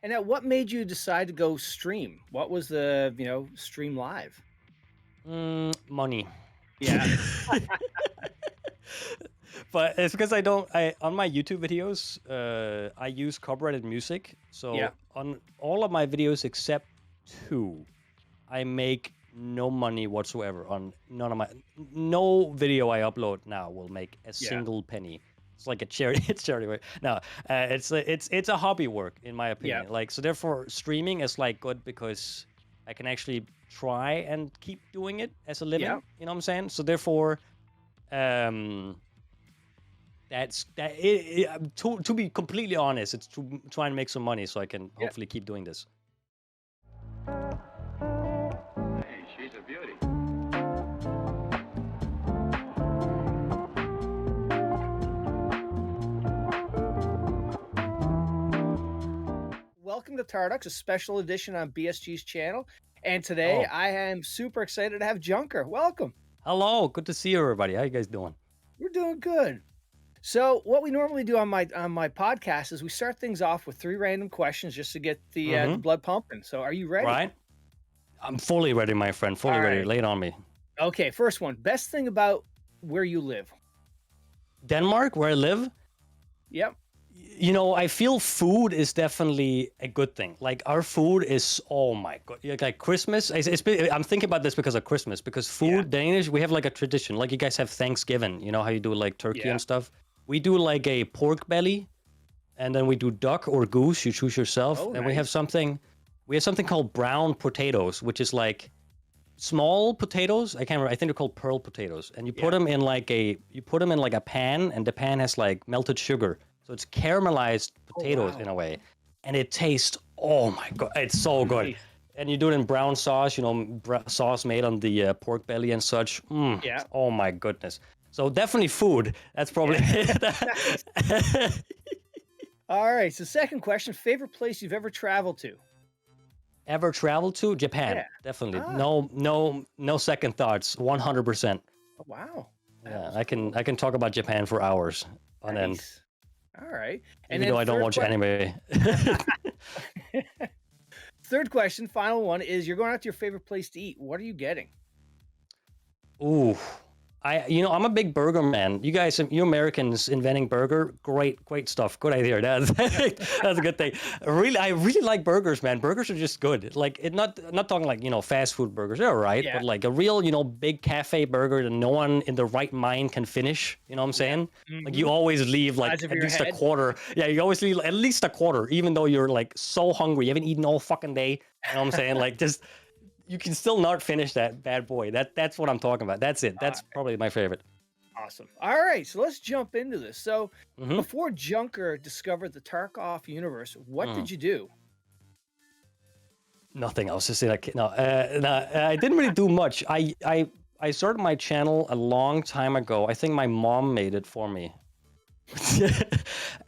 And now, what made you decide to go stream? What was the, stream live? Money. Yeah. But it's because I on my YouTube videos, I use copyrighted music. Yeah. So on all of my videos except two, I make no money whatsoever on none of my no video I upload now will make a Yeah. single penny. It's like a charity. It's charity work. No, it's a hobby work in my opinion. Yeah. Like so, therefore, streaming is like good because I can actually try and keep doing it as a living. Yeah. You know what I'm saying? So therefore, um, to be completely honest, it's to try and make some money so I can Yeah. hopefully keep doing this. Hey, she's a beauty. Welcome to Tarducks, a special edition on BSG's channel. And today I am super excited to have Juncker. Welcome. Hello, good to see you, everybody. How you guys doing? We're doing good. So what we normally do on my podcast is we start things off with 3 random questions just to get the blood pumping. So are you ready? Right? I'm fully ready, my friend. Fully ready. right. Lay it on me. Okay, first one. Best thing about where you live? Denmark, where I live, Yep. you know, I feel food is definitely a good thing. Like our food is, oh my god, like Christmas. I'm thinking about this because of Christmas. Because food, Danish, we have like a tradition. Like you guys have Thanksgiving. You know how you do like turkey and stuff. We do like a pork belly, and then we do duck or goose. You choose yourself. Oh, and nice. we have something called brown potatoes, which is like small potatoes. I can't remember. I think they're called pearl potatoes. And you put them in like a pan, and the pan has like melted sugar. So it's caramelized potatoes in a way, and it tastes, oh my god, it's so good. Nice. And you do it in brown sauce, you know, sauce made on the pork belly and such. Yeah. Oh my goodness. So definitely food. That's probably it. All right. So second question, favorite place you've ever traveled to? Ever traveled to Japan? Yeah. Definitely. Ah. No second thoughts. 100%. Oh, wow. Yeah, I can talk about Japan for hours on end. Nice. All right. Even though I don't watch anime. Third question, final one, is you're going out to your favorite place to eat. What are you getting? Ooh, I'm a big burger man. You Americans inventing burger, great stuff. Good idea. That's a good thing. I really like burgers, man. Burgers are just good. Like not talking like fast food burgers. They're all right, but like a real big cafe burger that no one in the right mind can finish. You know what I'm saying? Like you always leave like at least a quarter. Yeah, you always leave at least a quarter, even though you're like so hungry. You haven't eaten all fucking day. You know what I'm saying? Like just. You can still not finish that bad boy. That's what I'm talking about. That's it. That's probably my favorite. Awesome. All right, so let's jump into this. So before Juncker discovered the Tarkov universe, what did you do? Nothing else to say. I didn't really do much. I started my channel a long time ago. I think my mom made it for me.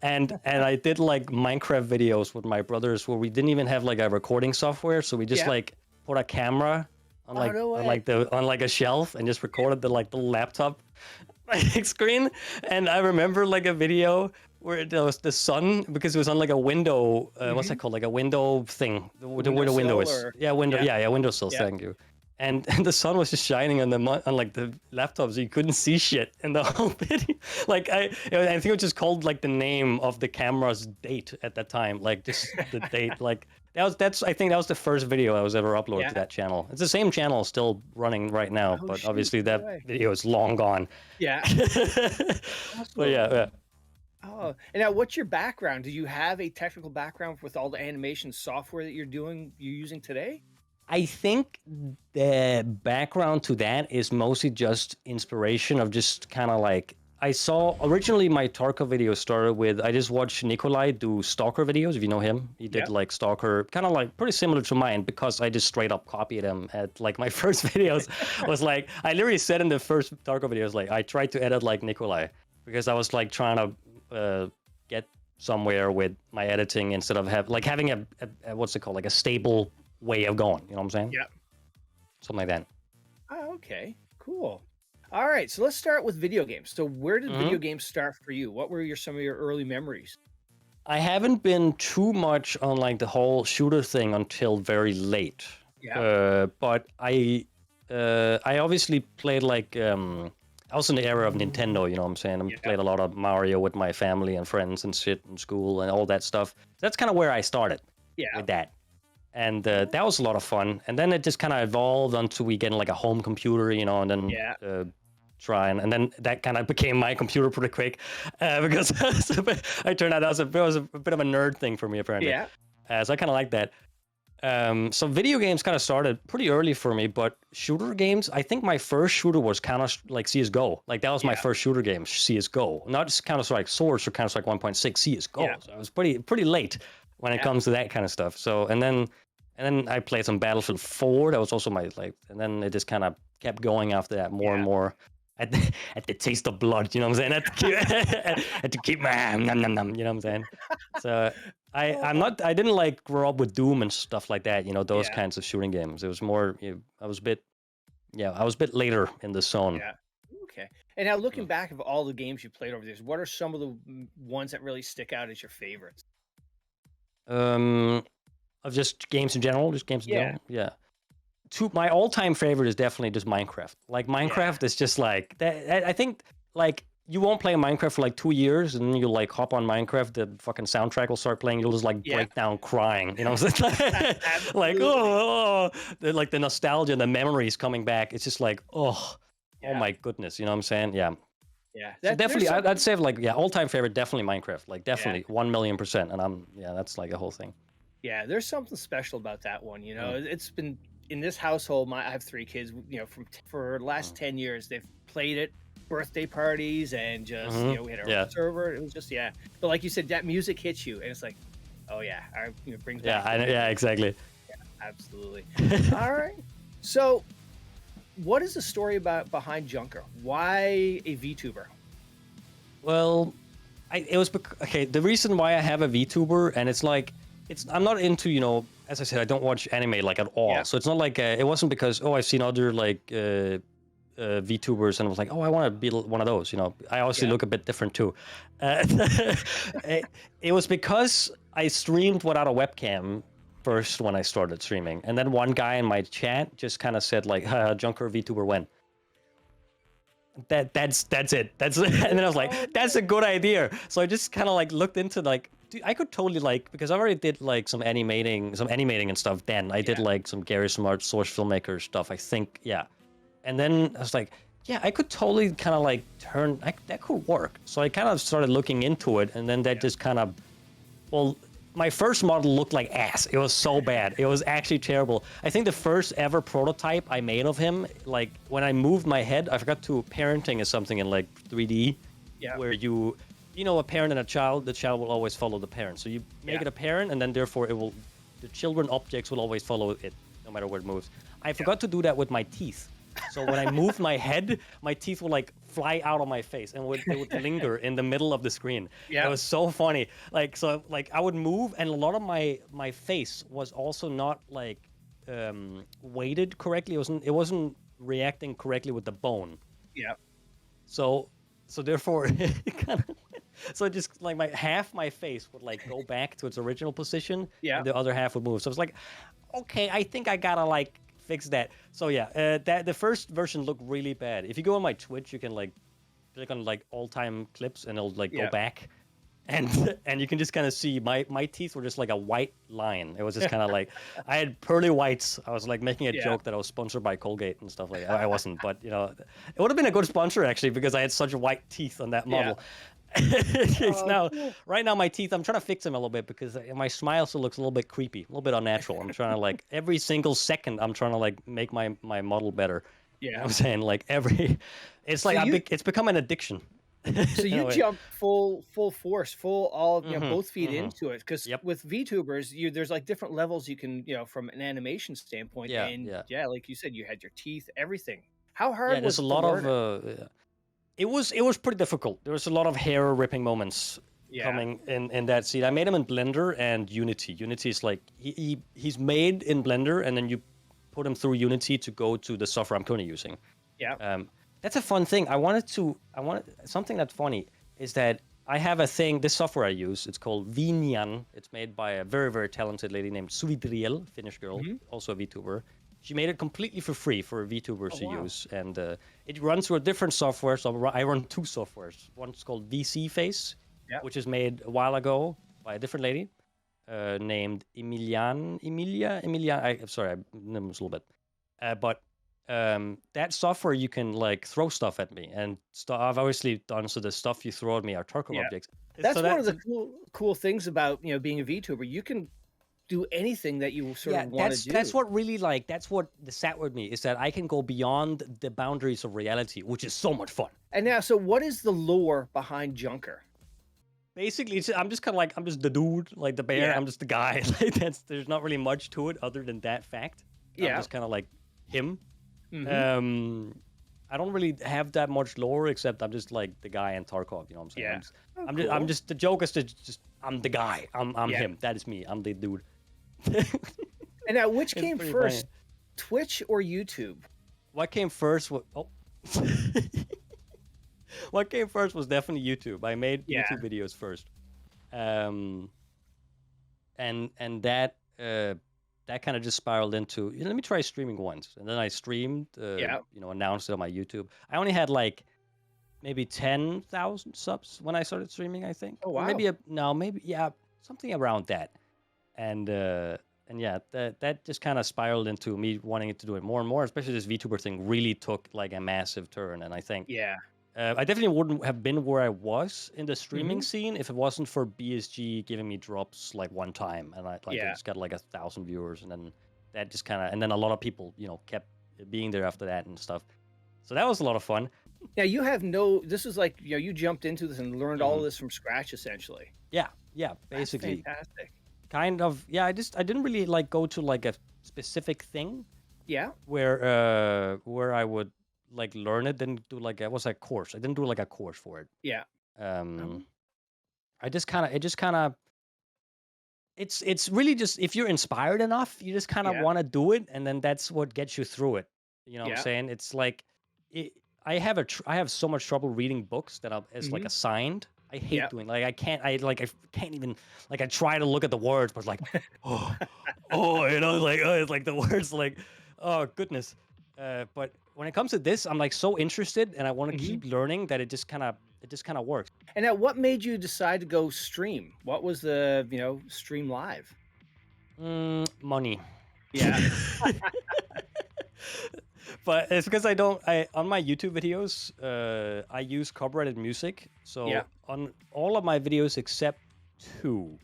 and I did like Minecraft videos with my brothers where we didn't even have like a recording software, so we just like put a camera on like a shelf and just recorded the laptop screen. And I remember like a video where there was the sun, because it was on like a window. What's that called? Like a window thing. Where the window is. Windowsill. Yeah. Thank you. And the sun was just shining on the laptop, so you couldn't see shit in the whole video. Like I think it was just called like the name of the camera's date at that time, like just the date. Like I think that was the first video I was ever uploaded to that channel. It's the same channel still running right now, but obviously that video is long gone. Yeah. But yeah. Oh, and now what's your background? Do you have a technical background with all the animation software that you're using today? I think the background to that is mostly just inspiration of just kind of like, I saw originally my Tarkov video started with, I just watched Nikolai do Stalker videos, if you know him. He did like Stalker, kind of like pretty similar to mine, because I just straight up copied him at like my first videos. Was like, I literally said in the first Tarkov videos, like I tried to edit like Nikolai, because I was like trying to get somewhere with my editing instead of having a what's it called, like a stable way of going, you know what I'm saying? Yeah. Something like that. Oh, okay, cool. All right, so let's start with video games. So where did video games start for you? What were some of your early memories? I haven't been too much on like the whole shooter thing until very late. Yeah. But I obviously played like I was in the era of Nintendo, you know what I'm saying? I Yeah. played a lot of Mario with my family and friends and shit in school and all that stuff. That's kind of where I started Yeah. with that. And that was a lot of fun. And then it just kind of evolved until we get like a home computer, you know, and then Yeah. and then that kind of became my computer pretty quick because I turned out that was a bit of a nerd thing for me apparently. Yeah. So I kind of like that. So video games kind of started pretty early for me, but shooter games, I think my first shooter was Counter like CS:GO. Like that was my Yeah. first shooter game, CS:GO, not just Counter Strike Source or Counter Strike 1.6, CS:GO. Yeah. So I was pretty late when it Yeah. comes to that kind of stuff. So and then I played some Battlefield 4. That was also my like, and then it just kind of kept going after that more and more. At the taste of blood, you know what I'm saying? Had to keep my nom nom nom, you know what I'm saying? So I didn't like grow up with Doom and stuff like that, you know, those Yeah. kinds of shooting games. It was more, I was a bit later in the zone. Yeah. Okay. And now looking back of all the games you played over the years, what are some of the ones that really stick out as your favorites? Of just games in general, Yeah. Yeah. My all-time favorite is definitely just Minecraft. Like Minecraft is just like that. I think like you won't play Minecraft for like 2 years, and then you'll like hop on Minecraft, the fucking soundtrack will start playing. You'll just like Yeah. break down crying. You know what I'm saying? Like Absolutely. like the nostalgia and the memories coming back. It's just like oh Yeah. my goodness. You know what I'm saying? Yeah. Yeah. So There's definitely, some, I'd say like all-time favorite definitely Minecraft. Like definitely 1,000,000%. And that's like a whole thing. yeah, there's something special about that one. You know, Mm, it's been in this household. I have 3 kids. You know, for the last mm. 10 years, they've played it, birthday parties, and just Mhm. we had our Yeah. own server. It was just But like you said, that music hits you, and it's like, oh yeah, brings Yeah. back. Yeah. Exactly. Absolutely. All right. So, what is the story behind Junker? Why a VTuber? Well, okay. The reason why I have a VTuber, and it's like, I'm not into, as I said, I don't watch anime like at all. Yeah. So it's not like it wasn't because I've seen other like VTubers and I was like, oh, I want to be one of those. I obviously Yeah. look a bit different too. Uh, it was because I streamed without a webcam first when I started streaming, and then one guy in my chat just kind of said like, Junker VTuber when. That's it. That's and then I was like, that's a good idea. So I just kind of like looked into like, dude, I could totally like, because I already did like some animating and stuff. Then I did like some Gary Smart source filmmaker stuff. I think, yeah. And then I was like, yeah, I could totally kind of like that could work. So I kind of started looking into it, and then that just kind of, well, my first model looked like ass. It was so bad. It was actually terrible. I think the first ever prototype I made of him, like when I moved my head, I forgot to parenting is something in like 3D, where a parent and a child, the child will always follow the parent. So you make it a parent, and then therefore the children objects will always follow it, no matter where it moves. I forgot to do that with my teeth. So when I moved my head, my teeth would like fly out of my face and they would linger in the middle of the screen. Yeah. It was so funny. Like I would move, and a lot of my face was also not like weighted correctly. It wasn't reacting correctly with the bone. Yeah. So therefore it kind of, so just like half my face would like go back to its original position, Yeah. and the other half would move. So it's like, okay, I think I gotta like fix that. So yeah, that the first version looked really bad. If you go on my Twitch, you can like click on like all-time clips, and it'll like go back, and you can just kind of see my teeth were just like a white line. It was just kind of like I had pearly whites. I was like making a joke that I was sponsored by Colgate and stuff like that. I wasn't, but it would have been a good sponsor actually, because I had such white teeth on that model. Right now my teeth, I'm trying to fix them a little bit because my smile still looks a little bit creepy, a little bit unnatural. I'm trying to like every single second I'm trying to like make my model better. Yeah. You know what I'm saying, like it's like it's become an addiction. So you jump full force, all both feet mhm. into it, because with VTubers, there's like different levels you can, from an animation standpoint, and like you said, you had your teeth, everything. How hard was there's a it lot to learn of it was pretty difficult. There was a lot of hair ripping moments coming in that scene. I made him in Blender and Unity. Unity is like he's made in Blender, and then you put him through Unity to go to the software I'm currently using. Yeah. That's a fun thing. I wanted something that's funny is that I have a thing. This software I use, it's called Vinian. It's made by a very, very talented lady named Suvidriel, Finnish girl, also a VTuber. She made it completely for free for VTubers to use, and it runs through a different software. So I run two softwares. One's called VC Face, which is made a while ago by a different lady named Emilia. I'm sorry, I name was a little bit, but that software you can like throw stuff at me, and I've obviously done so. The stuff you throw at me are Tarkov objects. That's so one of the cool things about being a VTuber. You can do anything that you sort of want to do. That's what really that's what the sat with me is, that I can go beyond the boundaries of reality, which is so much fun. And now, so what is the lore behind Juncker? Basically, I'm just kind of like, I'm just the dude, like the bear. I'm just the guy. Like there's not really much to it other than that fact. I'm just kind of like him. I don't really have that much lore, except I'm just like the guy in Tarkov. You know what I'm saying? Yeah. I'm just the joke is just I'm the guy. I'm him. That is me. I'm the dude. And now, which came first, Twitch or YouTube? What came first? What came first was definitely YouTube. I made YouTube videos first, and that kind of just spiraled into, let me try streaming once, and then I streamed. Announced it on my YouTube. I only had like maybe 10,000 subs when I started streaming, I think. Oh wow. Or maybe something around that, and that just kind of spiraled into me wanting to do it more and more. Especially this VTuber thing really took like a massive turn, and I think I definitely wouldn't have been where I was in the streaming scene if it wasn't for BSG giving me drops like one time, and I just got like 1,000 viewers, and then that just kind of, and then a lot of people kept being there after that and stuff. So that was a lot of fun. Yeah, you have this is like you jumped into this and learned all of this from scratch essentially. Yeah, Basically. That's fantastic. Kind of, I didn't really like go to like a specific thing. Yeah. Where I would like learn it, didn't do like a course. I didn't do like a course for it. Yeah. It's really just, if you're inspired enough, you just kind of want to do it, and then that's what gets you through it. You know what I'm saying? It's like I have so much trouble reading books that it's like assigned. I hate doing, like I can't even, like I try to look at the words, but like it's like the words like, oh goodness. But when it comes to this, I'm like so interested, and I want to keep learning, that it just kind of works. And now, what made you decide to go stream? What was the stream live? Money. Yeah. But it's because on my YouTube videos, I use copyrighted music. So on all of my videos except 2,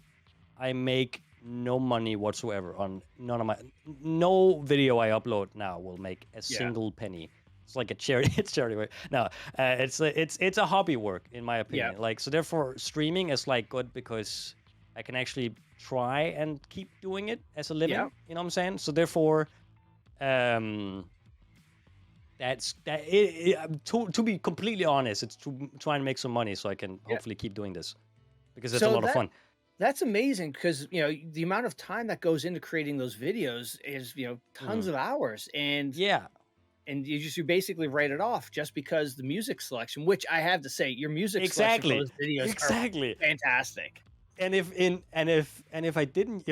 I make no money whatsoever. On no video I upload now will make a single penny. It's like a charity. It's charity work. No, it's a hobby work in my opinion. Like, so therefore streaming is like good because I can actually try and keep doing it as a living. You know what I'm saying? So therefore, to be completely honest, it's to try and make some money so I can hopefully keep doing this, because it's a lot of fun. That's amazing, because the amount of time that goes into creating those videos is tons of hours, and you basically write it off just because the music selection, which I have to say, your music selection for those videos are fantastic. And if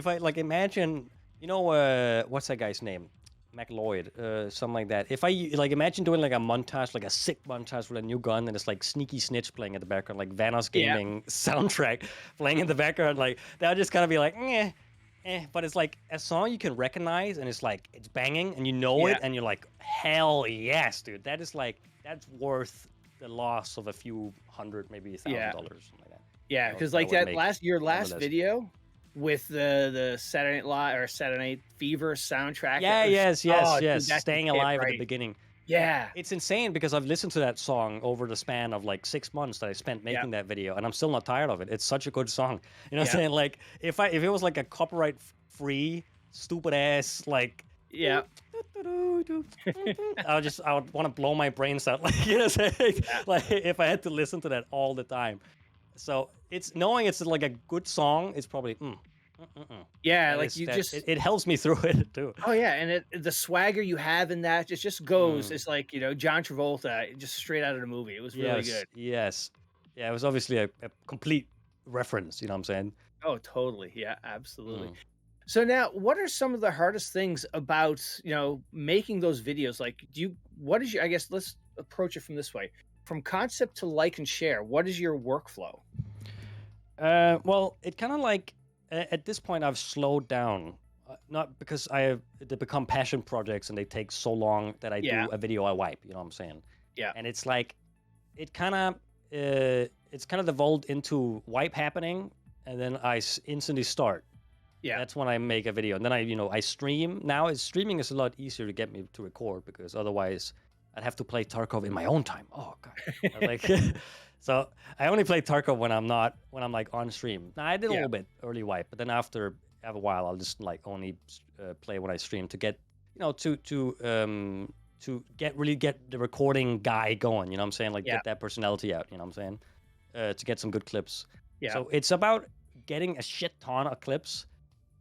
I like imagine, what's that guy's name? McLeod, something like that. If I like imagine doing like a montage, like a sick montage with a new gun, and it's like Sneaky Snitch playing in the background, like Vanos Gaming soundtrack playing in the background, like that would just kind of be like, but it's like a song you can recognize, and it's like it's banging, and it, and you're like, hell yes, dude. That's worth the loss of a few hundred, maybe $1,000, something like that. Yeah, because like that last video with the Saturday Night Live or Saturday Night Fever soundtrack. Yes. Dude, Staying Alive at the beginning. Yeah. It's insane, because I've listened to that song over the span of like 6 months that I spent making that video, and I'm still not tired of it. It's such a good song. You know what I'm saying? Like if it was like a copyright free stupid ass like I would want to blow my brains out, like like if I had to listen to that all the time. So it's knowing it's like a good song, it's probably it helps me through it too. Oh yeah, and the swagger you have in that just goes. It's like John Travolta, just straight out of the movie. It was really good. Yes. Yeah, it was obviously a complete reference. You know what I'm saying? Oh, totally. Yeah, absolutely. Mm. So now, what are some of the hardest things about, making those videos? Like, what is your, I guess let's approach it from this way. From concept to like and share, what is your workflow? Well, it kind of like at this point I've slowed down, not because they become passion projects and they take so long that I Yeah, do a video I wipe. You know what I'm saying? yeah, And it's like it kind of it's kind of devolved into wipe happening, and then instantly start. yeah, That's when I make a video, and then I stream. Now, streaming is a lot easier to get me to record because otherwise I'd have to play Tarkov in my own time. Oh god, like so I only play Tarkov when I'm like on stream. Now I did a yeah, little bit early wipe, but then after a while I'll just like only play when I stream to get to get the recording guy going. You know what I'm saying? Like yeah, get that personality out. You know what I'm saying? To get some good clips. yeah, So it's about getting a shit ton of clips.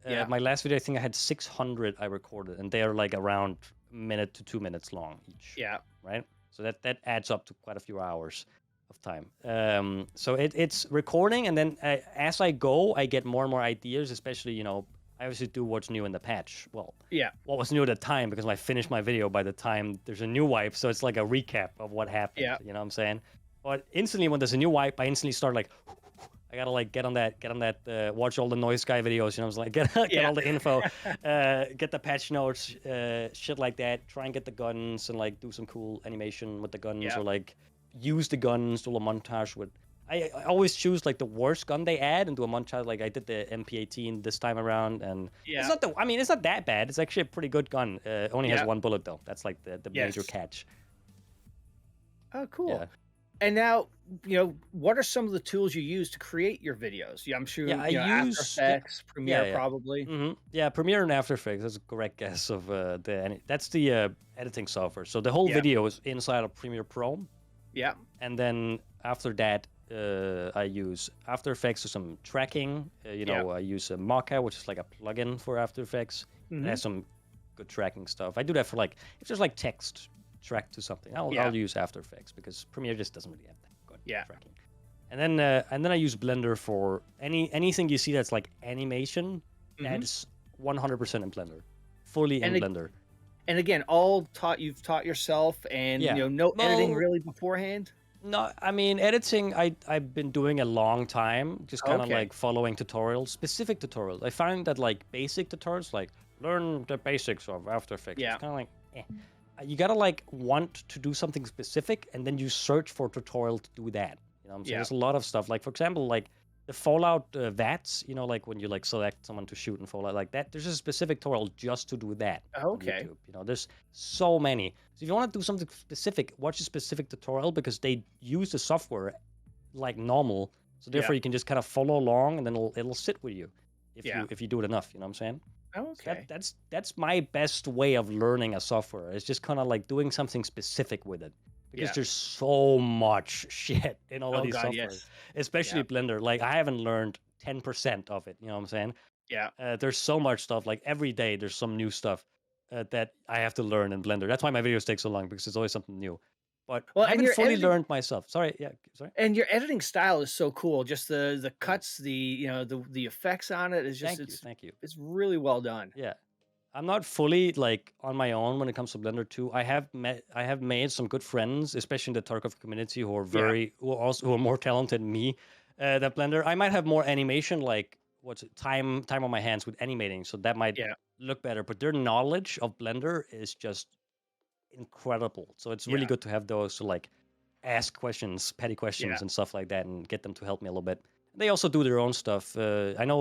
yeah, My last video, I think I had 600 I recorded, and they are like around minute to 2 minutes long each, yeah, right? So that adds up to quite a few hours of time. So it's recording, and then as I go, I get more and more ideas. Especially, I obviously do what's new in the patch. Well, yeah, what was new at the time because I finished my video by the time there's a new wipe, so it's like a recap of what happened. yeah, You know what I'm saying? But instantly, when there's a new wipe, I instantly start like. I gotta like get on that, watch all the noise guy videos. You know, I was like get yeah, all the info, get the patch notes, shit like that. Try and get the guns and like do some cool animation with the guns, yeah, or like use the guns, do a montage with. I always choose like the worst gun they add and do a montage. Like I did the MP18 this time around, and it's yeah, not it's not that bad. It's actually a pretty good gun. Only has yeah, one bullet though. That's like the major yes. catch. Oh, cool. Yeah. And now, what are some of the tools you use to create your videos? Yeah, I'm sure, Yeah, I After use Effects, yeah, Premiere, yeah. probably. Yeah, Premiere and After Effects. That's a correct guess of that's the editing software. So the whole Yeah, video is inside of Premiere Pro, yeah, and then after that, I use After Effects for some tracking. yeah. I use Maka, which is like a plugin for After Effects. It Hmm. has some good tracking stuff. I do that for like if there's like text tracked to something, Yeah, I'll use After Effects because Premiere just doesn't really have that good yeah. tracking. And then I use Blender for anything you see that's like animation. Hmm. That's 100% in Blender, fully in And Blender. and again, you've taught yourself, and Yeah. no editing Well, really beforehand. no, I mean editing. I've been doing a long time, just kind of Okay. like following tutorials, specific tutorials. I find that like basic tutorials, like learn the basics of After Effects. Yeah, It's kind of like, you gotta like want to do something specific, and then you search for a tutorial to do that. You know what I'm saying? yeah. There's a lot of stuff. Like for example, like the Fallout VATs. Like when you like select someone to shoot in Fallout, like that. There's a specific tutorial just to do that on Okay. YouTube. There's so many. So if you want to do something specific, watch a specific tutorial because they use the software like normal. So Yeah, therefore, you can just kind of follow along, and then it'll sit with you yeah. if you do it enough. You know what I'm saying? So Okay. that's my best way of learning a software. It's just kind of like doing something specific with it because Yeah. there's so much shit in all of Oh these God, softwares, yes. especially Yeah, Blender. Like I haven't learned 10% of it. You know what I'm saying? yeah. There's so much stuff. Like every day, there's some new stuff that I have to learn in Blender. That's why my videos take so long because there's always something new. But Well, I haven't fully learned myself. Sorry, yeah, sorry. and your editing style is so cool. Just the Mm. cuts, the effects on it is just Thank you. it's really well done. Yeah. I'm not fully like on my own when it comes to Blender too. I have made some good friends, especially in the Tarkov community, Yeah, who are more talented than me. Than Blender. I might have more animation, like what's it, time on my hands with animating, so that might yeah, look better. But their knowledge of Blender is just incredible. So it's really yeah, good to have those to like ask questions, petty yeah, questions, and stuff like that, and get them to help me a little bit. They also do their own stuff. I know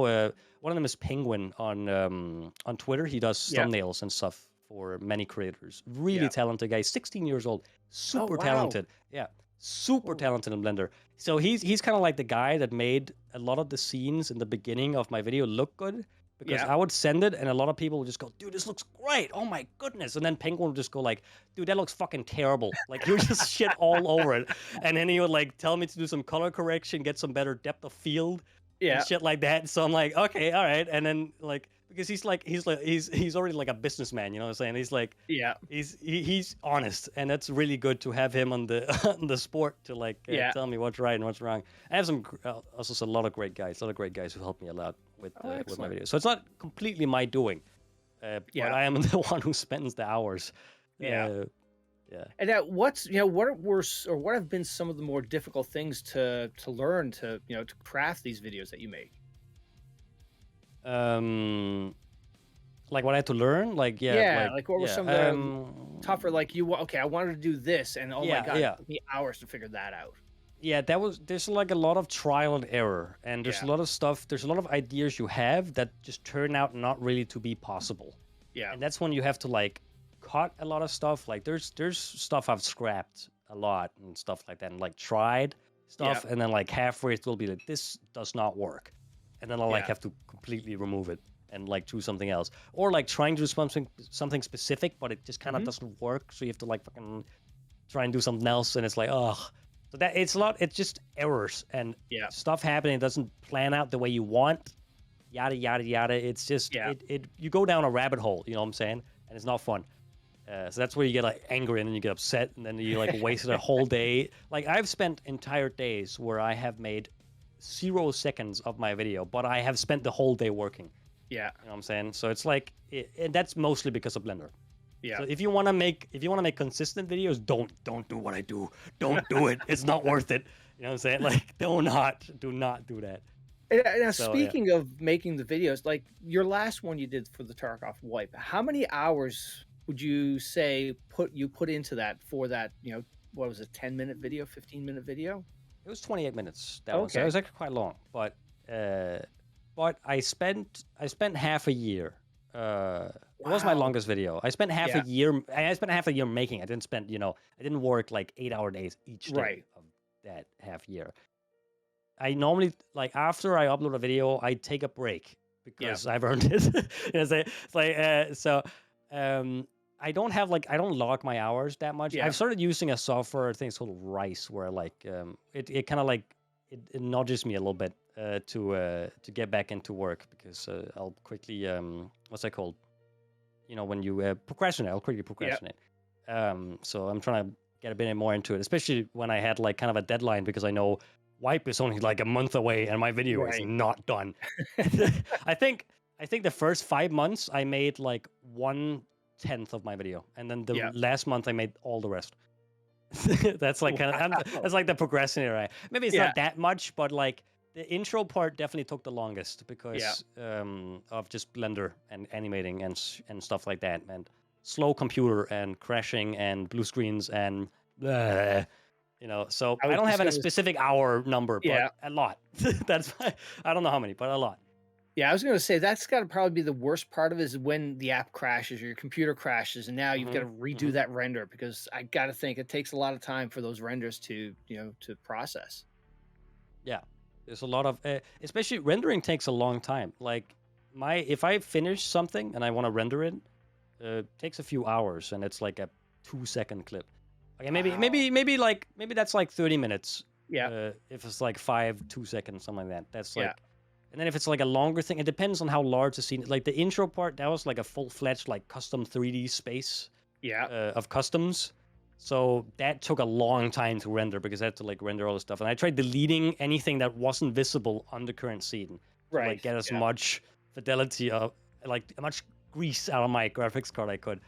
one of them is Penguin on Twitter. He does yeah, thumbnails and stuff for many creators. Really yeah. talented guy, 16 years old, Oh, super wow. talented. Yeah, super Oh, talented in Blender. So he's kind of like the guy that made a lot of the scenes in the beginning of my video look good. Because yeah, I would send it and a lot of people would just go, dude, this looks great. Oh my goodness. And then Penguin would just go like, dude, that looks fucking terrible. Like he would just shit all over it. And then he would like tell me to do some color correction, get some better depth of field and yeah, shit like that. So I'm like, okay, all right. And then like because he's already like a businessman, you know what I'm saying? He's like Yeah. he's honest, and that's really good to have him on the on the sport to like Yeah. tell me what's right and what's wrong. I have also a lot of great guys, who help me a lot with my Excellent. videos. So it's not completely my doing, but Yeah. I am the one who spends the hours. Yeah. Yeah. And what what have been some of the more difficult things to learn to to craft these videos that you make? Like what I had to learn, like Yeah, like what were some of the tougher? Like I wanted to do this, and oh my god, it took me hours to figure that out. Yeah, there's like a lot of trial and error, and there's a Yeah. lot of stuff, there's a lot of ideas you have that just turn out not really to be possible. Yeah. And that's when you have to like cut a lot of stuff. Like there's stuff I've scrapped a lot and stuff like that, and like tried stuff, and then like halfway it will be like, this does not work. And then I'll like have to completely remove it and like choose something else. Or like trying to do something specific, but it just kind of doesn't work. So you have to like fucking try and do something else, and it's like, ugh. So that it's just errors and stuff happening. It doesn't plan out the way you want. Yada yada yada. It's just you go down a rabbit hole. You know what I'm saying? And it's not fun. So that's where you get like angry, and then you get upset, and then you like wasted a whole day. Like I've spent entire days where I have made 0 seconds of my video, but I have spent the whole day working. Yeah. You know what I'm saying? So it's like, and that's mostly because of Blender. Yeah. So if you want to make consistent videos, don't do what I do. Don't do it. It's not worth it. You know what I'm saying? Like, do not do that. Now, speaking of making the videos, like your last one you did for the Tarkov wipe, how many hours would you say you put into that for that? What was it? 10-minute video, 15-minute video? It was 28 minutes. That was actually quite long, but I spent half a year. It was my longest video. I spent half a year. I spent half a year making. I didn't spend, I didn't work like 8-hour days each day of that half year. I normally, like, after I upload a video, I take a break because I've earned it. I don't log my hours that much. I've started using a software, I think it's called Rice, where like it kind of like it nudges me a little bit to get back into work, because I'll quickly what's that called? When you procrastinate, I'll quickly procrastinate. So I'm trying to get a bit more into it, especially when I had like kind of a deadline, because I know wipe is only like a month away and my video is not done. I think the first 5 months I made like 1/10 of my video, and then the last month I made all the rest. That's like that's like the procrastinator. Right? Maybe it's not that much, but like the intro part definitely took the longest because of just Blender and animating and stuff like that, and slow computer and crashing and blue screens and blah, So I don't have a specific hour number, but a lot. That's why I don't know how many, but a lot. Yeah, I was going to say that's got to probably be the worst part of it, is when the app crashes or your computer crashes, and now you've got to redo that render, because I got to think it takes a lot of time for those renders to to process. Yeah, there's a lot of especially rendering takes a long time. Like if I finish something and I want to render it, it takes a few hours, and it's like a 2-second clip. Okay, maybe that's like 30 minutes. Yeah. If it's like 2 seconds, something like that. That's like. And then if it's like a longer thing, it depends on how large the scene. Like the intro part, that was like a full-fledged like custom 3D space. Of customs. So that took a long time to render, because I had to like render all the stuff. And I tried deleting anything that wasn't visible on the current scene. To, like get as much fidelity of, like much grease out of my graphics card I could.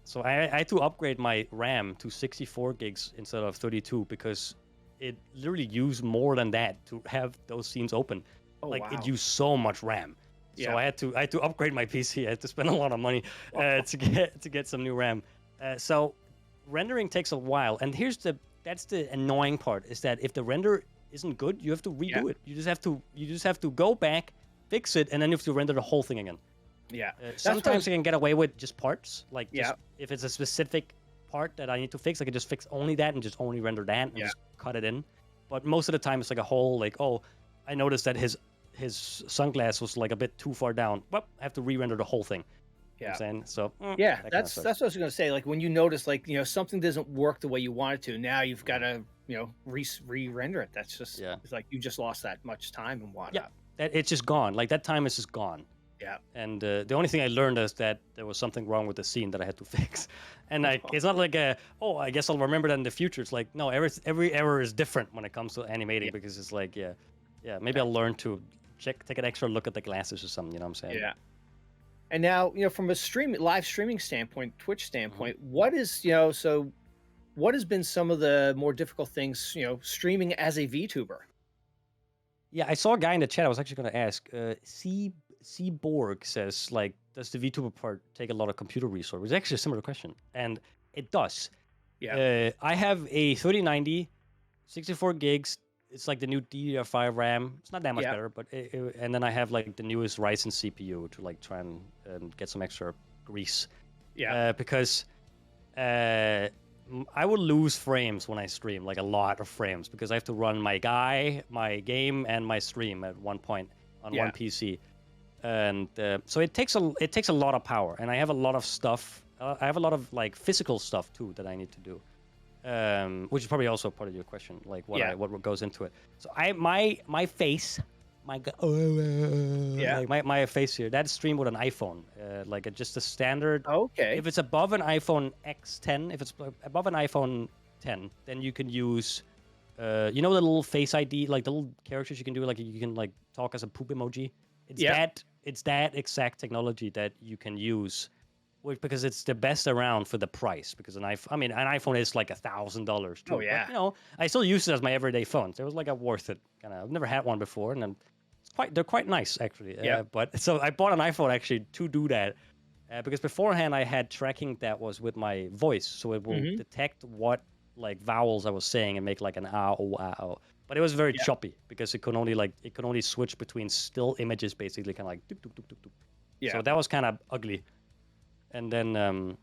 So I had to upgrade my RAM to 64 gigs instead of 32, because it literally used more than that to have those scenes open. It used so much RAM. So I had to upgrade my PC. I had to spend a lot of money to get some new RAM. So rendering takes a while, and that's the annoying part, is that if the render isn't good, you have to redo it. You just have to go back, fix it, and then you have to render the whole thing again. Sometimes you can get away with just parts, like if it's a specific part that I need to fix, I can just fix only that and just only render that and just cut it in. But most of the time it's like a whole, like, oh, I noticed that his sunglass was like a bit too far down. Well, I have to re-render the whole thing. You know what I'm saying? So that's what I was gonna say. Like when you notice, like, something doesn't work the way you want it to, now you've got to re-render it. That's just it's like you just lost that much time and whatnot. It's just gone. Like that time is just gone. Yeah. And the only thing I learned is that there was something wrong with the scene that I had to fix. And like, it's not like I guess I'll remember that in the future. It's like, no, every error is different when it comes to animating, because it's like, maybe I'll learn to take an extra look at the glasses or something. You know what I'm saying? Yeah. And now, from a live streaming standpoint, Twitch standpoint, what is, so what has been some of the more difficult things, streaming as a VTuber? Yeah, I saw a guy in the chat. I was actually going to ask. Borg says, like, does the VTuber part take a lot of computer resource? It's actually a similar question, and it does. Yeah. I have a 3090, 64 gigs. It's like the new DDR5 RAM. It's not that much better, but and then I have like the newest Ryzen CPU to like try and get some extra grease. Yeah. Because I will lose frames when I stream, like a lot of frames, because I have to run my game, and my stream at one point on one PC, and so it takes a lot of power, and I have a lot of stuff. I have a lot of like physical stuff too that I need to do, which is probably also part of your question, like what goes into it. So my face. Like my face here. That is streamed with an iPhone, like just a standard. Okay. If it's above an iPhone X10, if it's above an iPhone 10, then you can use, the little Face ID, like the little characters you can do, like you can like talk as a poop emoji. It's that exact technology that you can use, because it's the best around for the price. Because an iPhone is like $1,000 too. Oh yeah. But, I still use it as my everyday phone. So it was like a worth it kind of. I've never had one before, and then they're quite nice actually. But so I bought an iPhone actually to do that, because beforehand I had tracking that was with my voice, so it will detect what like vowels I was saying and make like an ow. But it was very choppy, because it could only switch between still images, basically, kind of like doop, doop, doop, doop, doop. Yeah. So that was kind of ugly. And then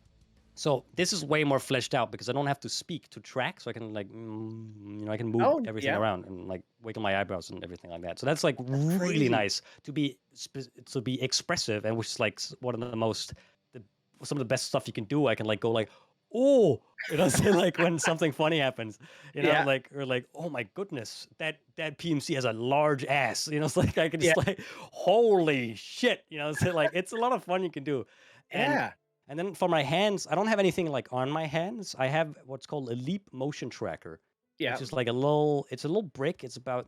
so this is way more fleshed out, because I don't have to speak to track, so I can like I can move everything around and like wiggle my eyebrows and everything like that. So that's like really nice to be expressive, and which is like one of some of the best stuff you can do. I can like go like, oh, say like when something funny happens, like, or like, oh my goodness, that PMC has a large ass, it's like I can just like, holy shit, so like it's a lot of fun you can do. And then for my hands, I don't have anything like on my hands. I have what's called a leap motion tracker. Which is like it's a little brick. It's about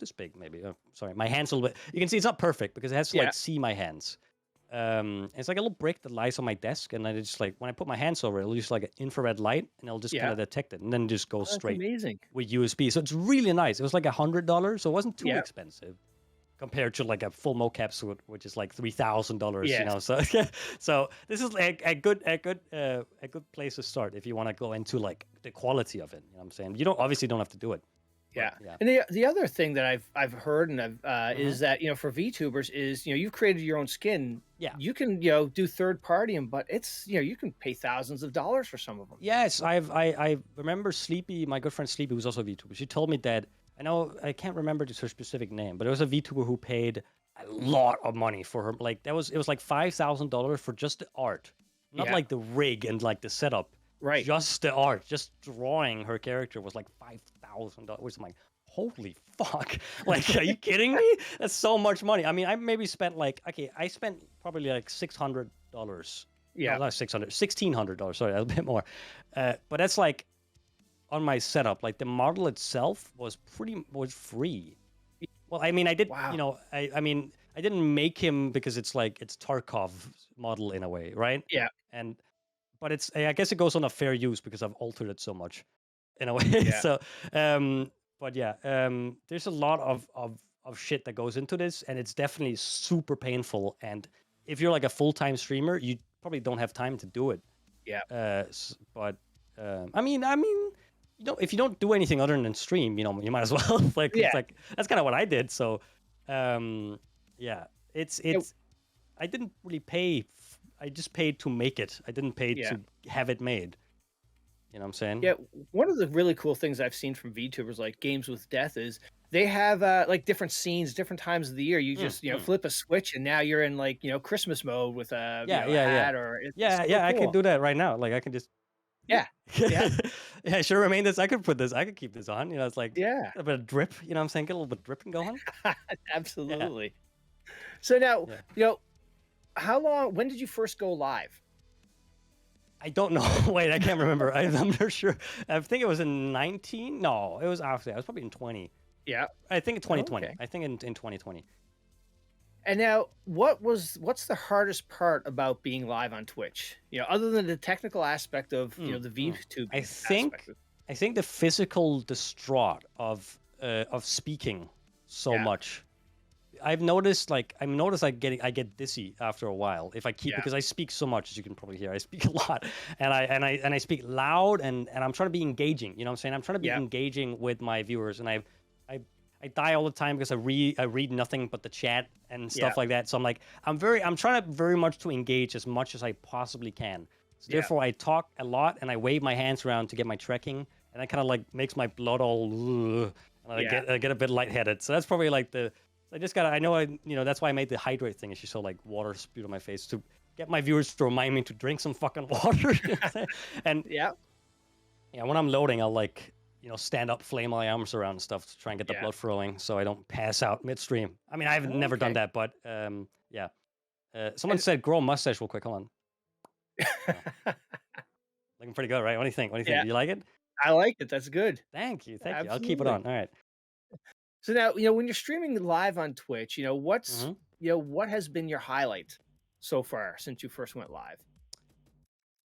this big, maybe. Oh, sorry, my hand's a little bit. You can see it's not perfect, because it has to like see my hands. It's like a little brick that lies on my desk, and I just like, when I put my hands over it, it'll use like an infrared light, and it'll just kind of detect it, and then just go straight. Amazing. With USB. So it's really nice. It was like $100, so it wasn't too expensive compared to like a full mocap suit, which is like $3,000. So this is like a good place to start if you want to go into like the quality of it. You know what I'm saying? You obviously don't have to do it. Yeah. And the other thing that I've heard and is that for VTubers is you've created your own skin. Yeah. You can do third party them, but it's you can pay thousands of dollars for some of them. Yes, I remember Sleepy, my good friend Sleepy, who's also a VTuber. She told me that, I can't remember her specific name, but it was a VTuber who paid a lot of money for her. Like it was like $5,000 for just the art, not like the rig and like the setup. Right. Just the art, just drawing her character was like $5,000. I'm like, holy fuck! Like, are you kidding me? That's so much money. I mean, I maybe spent like, I spent probably like $600. Yeah. No, not $1,600. Sorry, a bit more. But that's like on my setup. Like the model itself was free. Well, I mean, I did. Wow. I mean, I didn't make him because it's Tarkov model in a way, right? Yeah. But I guess it goes on a fair use because I've altered it so much, in a way. Yeah. So, but yeah, there's a lot of shit that goes into this, and it's definitely super painful. And if you're like a full-time streamer, you probably don't have time to do it. Yeah. But I mean, if you don't do anything other than stream, you might as well. It's like that's kind of what I did. So, yeah, it's. I didn't really pay. I just paid to make it. I didn't pay to have it made. You know what I'm saying? Yeah. One of the really cool things I've seen from VTubers like Games with Death is they have like different scenes, different times of the year. You just flip a switch and now you're in like Christmas mode with a hat or so cool. I can do that right now. Like I can just yeah. I should remain this. I could keep this on. It's like a bit of drip. You know what I'm saying? Get a little bit of dripping going. Absolutely. So now how long? When did you first go live? I don't know. Wait, I can't remember. I'm not sure. I think it was in 19. No, it was after that. It was probably in 20. Yeah. I think in 2020. Okay. I think in 2020. And now, what's the hardest part about being live on Twitch? Other than the technical aspect of the VTube I aspect. think the physical distraught of speaking so much. I've noticed I get dizzy after a while if I keep because I speak so much, as you can probably hear. I speak a lot, and I speak loud, and I'm trying to be engaging. You know what I'm saying? I'm trying to be engaging with my viewers, and I die all the time because I read nothing but the chat and stuff like that. So I'm trying to very much to engage as much as I possibly can. So therefore I talk a lot and I wave my hands around to get my trekking, and that kind of makes my blood all and I get a bit lightheaded. So that's probably that's why I made the hydrate thing. It's just so water spewed on my face to get my viewers to remind me to drink some fucking water. And when I'm loading, I'll stand up, flame my arms around and stuff to try and get the blood flowing so I don't pass out midstream. I mean, I've never done that, but someone said grow a mustache real quick. Hold on. Looking pretty good, right? What do you think? Do you like it? I like it. That's good. Thank you. I'll keep it on. All right. So now, when you're streaming live on Twitch, what has been your highlight so far since you first went live?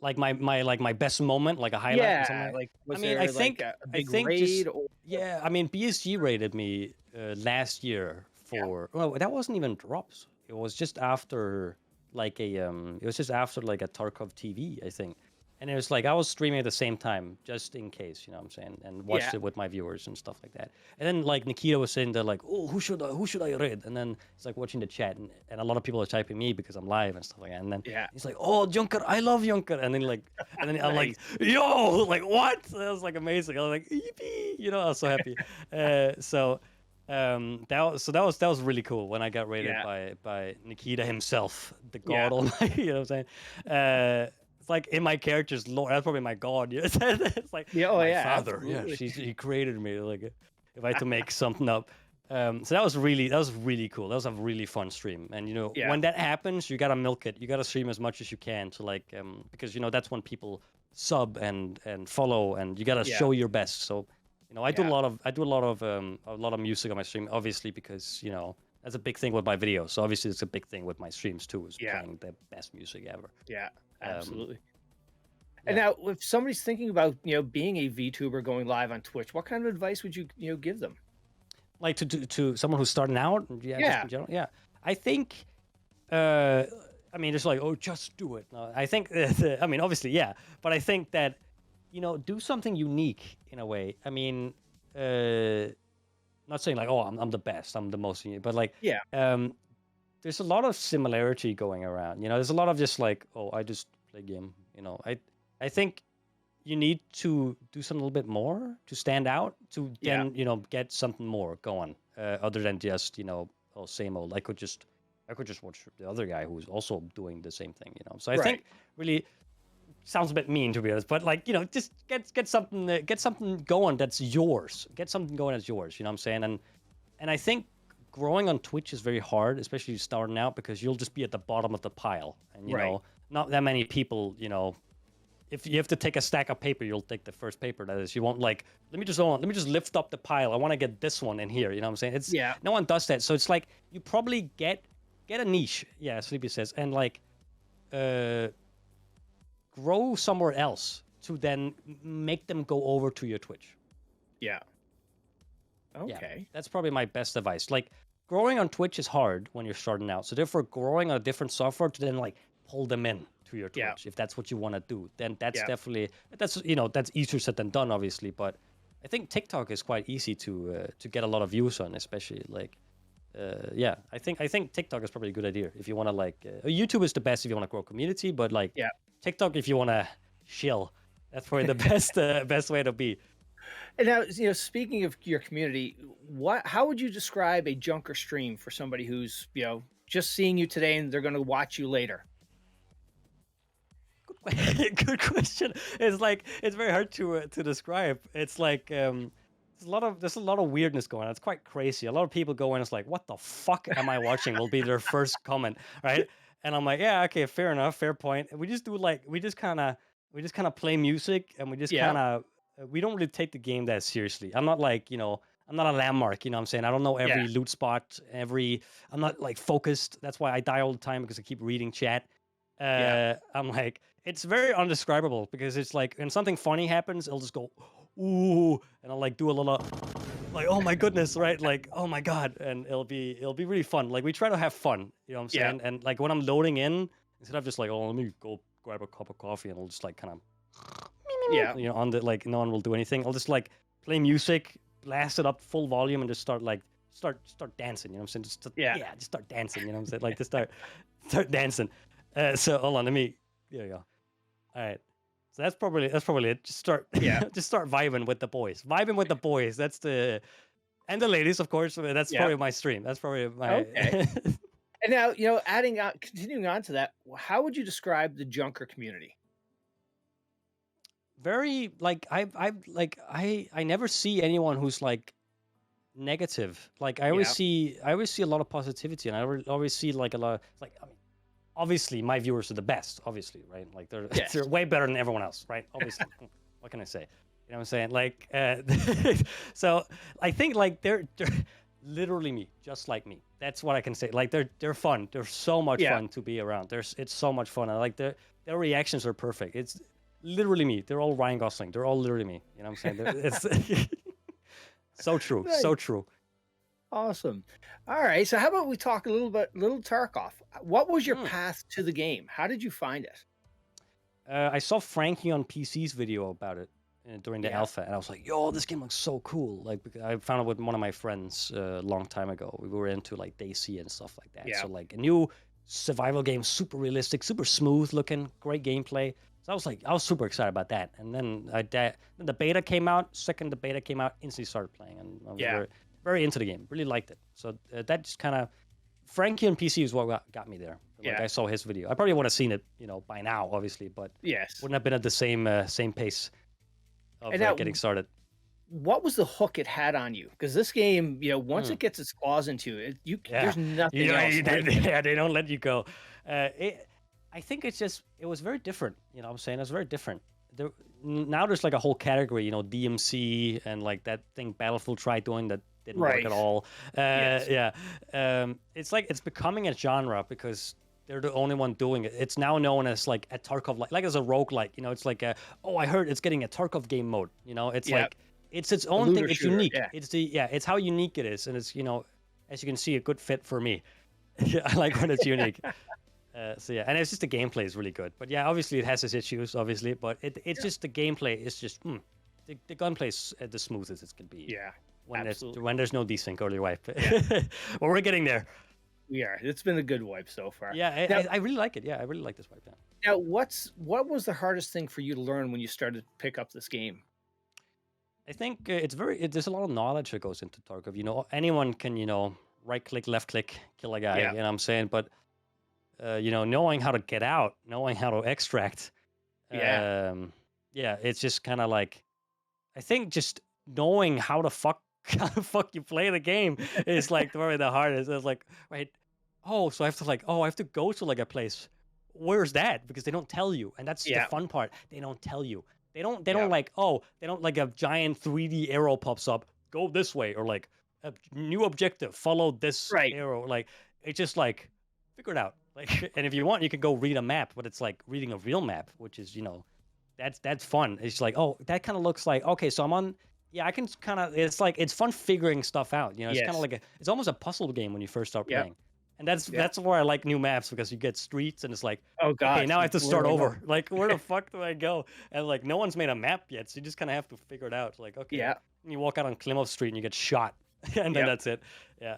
My best moment, like a highlight. Or something? I think a big raid. I mean, BSG raided me last year for. Well, that wasn't even drops. It was just after a Tarkov TV, I think. And it was I was streaming at the same time, just in case, you know what I'm saying, and watched it with my viewers and stuff like that. And then Nikita was saying that oh, who should I raid? And then it's watching the chat, and a lot of people are typing me because I'm live and stuff like that. And then he's like, oh, Juncker, I love Juncker. And then I'm like, yo, what? That was amazing. I was like, yippee, I was so happy. That was really cool when I got raided by Nikita himself, the God Almighty. You know what I'm saying? It's in my character's lore. That's probably my god. It's my father. Absolutely. He created me. If I had to make something up. So that was really cool. That was a really fun stream. And when that happens, you gotta milk it. You gotta stream as much as you can to because that's when people sub and follow, and you gotta show your best. So I do a lot of music on my stream, obviously, because that's a big thing with my videos. So obviously it's a big thing with my streams too, is playing the best music ever. Yeah. Absolutely. And now, if somebody's thinking about being a VTuber going live on Twitch, what kind of advice would you give them? To someone who's starting out? I think I mean, it's just do it. No, I think I mean, obviously, but I think that do something unique in a way. I mean, not saying oh, I'm the best, I'm the most unique, but there's a lot of similarity going around. There's a lot of just oh, I just play game. I think you need to do something a little bit more to stand out, to then get something more going, other than just oh, same old. I could just watch the other guy who's also doing the same thing. So I think really sounds a bit mean, to be honest, but just get something going that's yours. Get something going that's yours. You know what I'm saying? And I think growing on Twitch is very hard, especially starting out, because you'll just be at the bottom of the pile, and not that many people. If you have to take a stack of paper, you'll take the first paper. That is, you won't let me just lift up the pile. I want to get this one in here. You know what I'm saying? It's no one does that. So it's you probably get a niche. Yeah, Sleepy says, and grow somewhere else to then make them go over to your Twitch. Yeah. Okay. Yeah, that's probably my best advice. Growing on Twitch is hard when you're starting out. So therefore, growing on a different software to then pull them in to your Twitch, if that's what you want to do, then that's definitely that's easier said than done, obviously. But I think TikTok is quite easy to get a lot of views on, especially I think TikTok is probably a good idea if you want to YouTube is the best if you want to grow a community, but TikTok if you want to chill, that's probably the best way to be. And now, speaking of your community, how would you describe a Junker stream for somebody who's, just seeing you today and they're going to watch you later? Good question. It's very hard to describe. It's there's a lot of weirdness going on. It's quite crazy. A lot of people go in, it's what the fuck am I watching? Will be their first comment, right? And I'm like, yeah, okay, fair enough, fair point. And we just do like we just kind of play music, and we just Yeah. kind of we don't really take the game that seriously. I'm not like, I'm not a landmark, you know what I'm saying? I don't know every loot spot, I'm not like focused. That's why I die all the time, because I keep reading chat. I'm like, it's very undescribable, because it's like when something funny happens, it'll just go, ooh, and I'll like do a little like, oh my goodness, right? Like, oh my god, and it'll be really fun. Like, we try to have fun, you know what I'm saying? And like when I'm loading in, instead of just like, oh, let me go grab a cup of coffee, and I'll just like kind of on the, like, no one will do anything. I'll just like play music, blast it up full volume, and just start dancing, you know what I'm saying? Just start dancing, you know what I'm saying? Like, just start dancing. So hold on, there you go. All right. So that's probably it. Just start just start vibing with the boys. That's the, and the ladies, of course. That's probably my stream. That's probably my Okay. And now, continuing on to that, how would you describe the Junker community? Very, like, I never see anyone who's like negative. Like, I always see a lot of positivity, and I always see like a lot, like, I mean, obviously my viewers are the best, obviously, right? Like, they're way better than everyone else, right? Obviously. What can I say? You know what I'm saying? Like, so I think like they're literally me, just like me. That's what I can say. Like, they're fun. They're so much fun to be around. It's so much fun. I like their reactions are perfect. It's literally me. They're all Ryan Gosling. They're all literally me. You know what I'm saying? It's so true. Nice. So true. Awesome. All right. So how about we talk a little Tarkov? What was your path to the game? How did you find it? I saw Frankie on PC's video about it during the alpha, and I was like, yo, this game looks so cool. Like, because I found it with one of my friends a long time ago. We were into like DayZ and stuff like that. So like a new survival game, super realistic, super smooth looking, great gameplay. So I was super excited about that. And then the beta came out. The beta came out, instantly started playing, and I was very, very into the game. Really liked it. So that just kind of, Frankie on PC is what got me there. Like, I saw his video. I probably would have seen it, by now, obviously, but wouldn't have been at the same pace of getting started. What was the hook it had on you? Because this game, once it gets its claws into it, there's nothing else. They don't let you go. I think it was very different. You know what I'm saying? It was very different. Now there's like a whole category, DMC, and like that thing Battlefield tried doing that didn't work at all. It's like, it's becoming a genre because they're the only one doing it. It's now known as like a Tarkov, like as a roguelike. It's like I heard it's getting a Tarkov game mode. It's like it's its own thing. It's unique. It's how unique it is, and it's, as you can see, a good fit for me. I like when it's unique. And it's just the gameplay is really good. But obviously it has its issues, obviously. But it's just the gameplay is just the gunplay is the smoothest it can be. Yeah. When there's no desync early wipe. Well, we're getting there. Yeah, it's been a good wipe so far. Yeah, I really like it. Yeah, I really like this wipe. Now, what was the hardest thing for you to learn when you started to pick up this game? I think there's a lot of knowledge that goes into Tarkov. Anyone can, right click, left click, kill a guy. You know what I'm saying? But knowing how to get out, knowing how to extract. It's just kind of like, I think just knowing how the fuck you play the game is like probably the hardest. It's like, right, so I have to go to like a place. Where's that? Because they don't tell you, and that's the fun part. They don't tell you. They don't like, they don't like a giant 3D arrow pops up, go this way, or like a new objective, follow this arrow. Like, it's just like, figure it out. Like, and if you want, you can go read a map, but it's like reading a real map, which is, that's fun. It's like, that kind of looks like, okay, so I'm on. I can kind of, it's like, it's fun figuring stuff out. It's kind of like it's almost a puzzle game when you first start playing. And that's where I like new maps, because you get streets and it's like, oh god, okay, now I have to start over. Like, where the fuck do I go? And like, no one's made a map yet, so you just kind of have to figure it out. Like, okay, and you walk out on Klimov Street and you get shot, and then that's it. Yeah.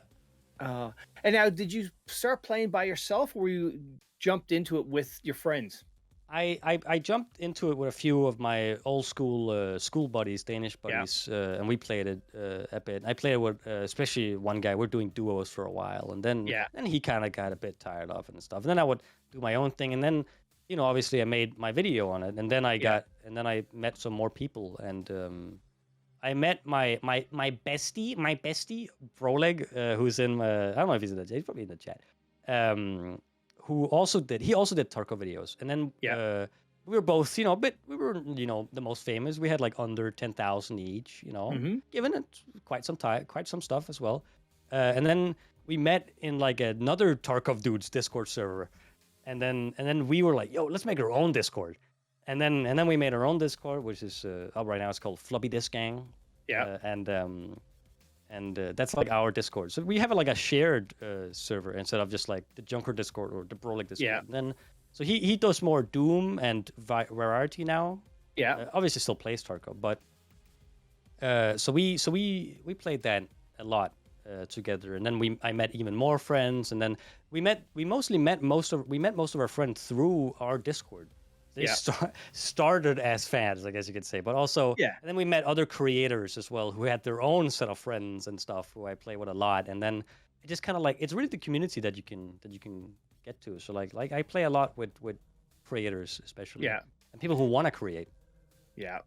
And now, did you start playing by yourself, or you jumped into it with your friends? I jumped into it with a few of my old school buddies, Danish buddies, and we played it a bit. I played it with especially one guy. We're doing duos for a while, and then he kind of got a bit tired of it and stuff. And then I would do my own thing, and then obviously I made my video on it, and then I met some more people, and I met my bestie Broleg, who's in I don't know if he's in the chat. He's probably in the chat. who also did Tarkov videos, and then we were both, we were, the most famous. We had like under 10,000 each, given it quite some time, quite some stuff as well. And then we met in like another Tarkov dudes Discord server, and then we were like, yo, let's make our own Discord. And then we made our own Discord, which is up right now. It's called Floppy Disk Gang. Yeah. And that's like our Discord. So we have like a shared server instead of just like the Junker Discord or the Brolik Discord. Yeah. And then so he does more Doom and Rarity now. Yeah. Obviously still plays Tarkov, but so we played that a lot together. And then I met even more friends, and then we met most of our friends through our Discord. They started as fans, I guess you could say, but also, and then we met other creators as well who had their own set of friends and stuff who I play with a lot, and then it just kind of like, it's really the community that you can get to. So like I play a lot with creators, especially, and people who want to create. Yeah,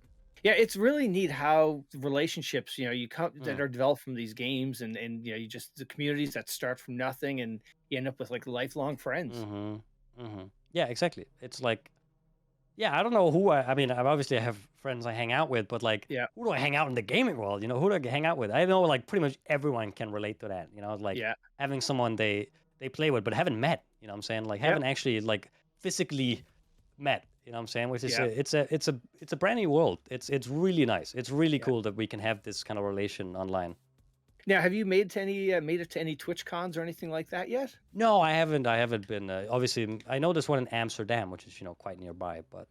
it's really neat how relationships, that are developed from these games, and you just the communities that start from nothing, and you end up with like lifelong friends. Yeah, exactly. It's like. Yeah, I don't know who I mean, I have friends I hang out with, but like, who do I hang out in the gaming world? Who do I hang out with? I know like pretty much everyone can relate to that. Like having someone they play with, but haven't met. You know what I'm saying? Like haven't actually like physically met. You know what I'm saying? Which is it's a brand new world. It's really nice. It's really cool that we can have this kind of relation online. Now, have you made it to any Twitch cons or anything like that yet? No, I haven't. I haven't been. Obviously, I know there's one in Amsterdam, which is quite nearby. But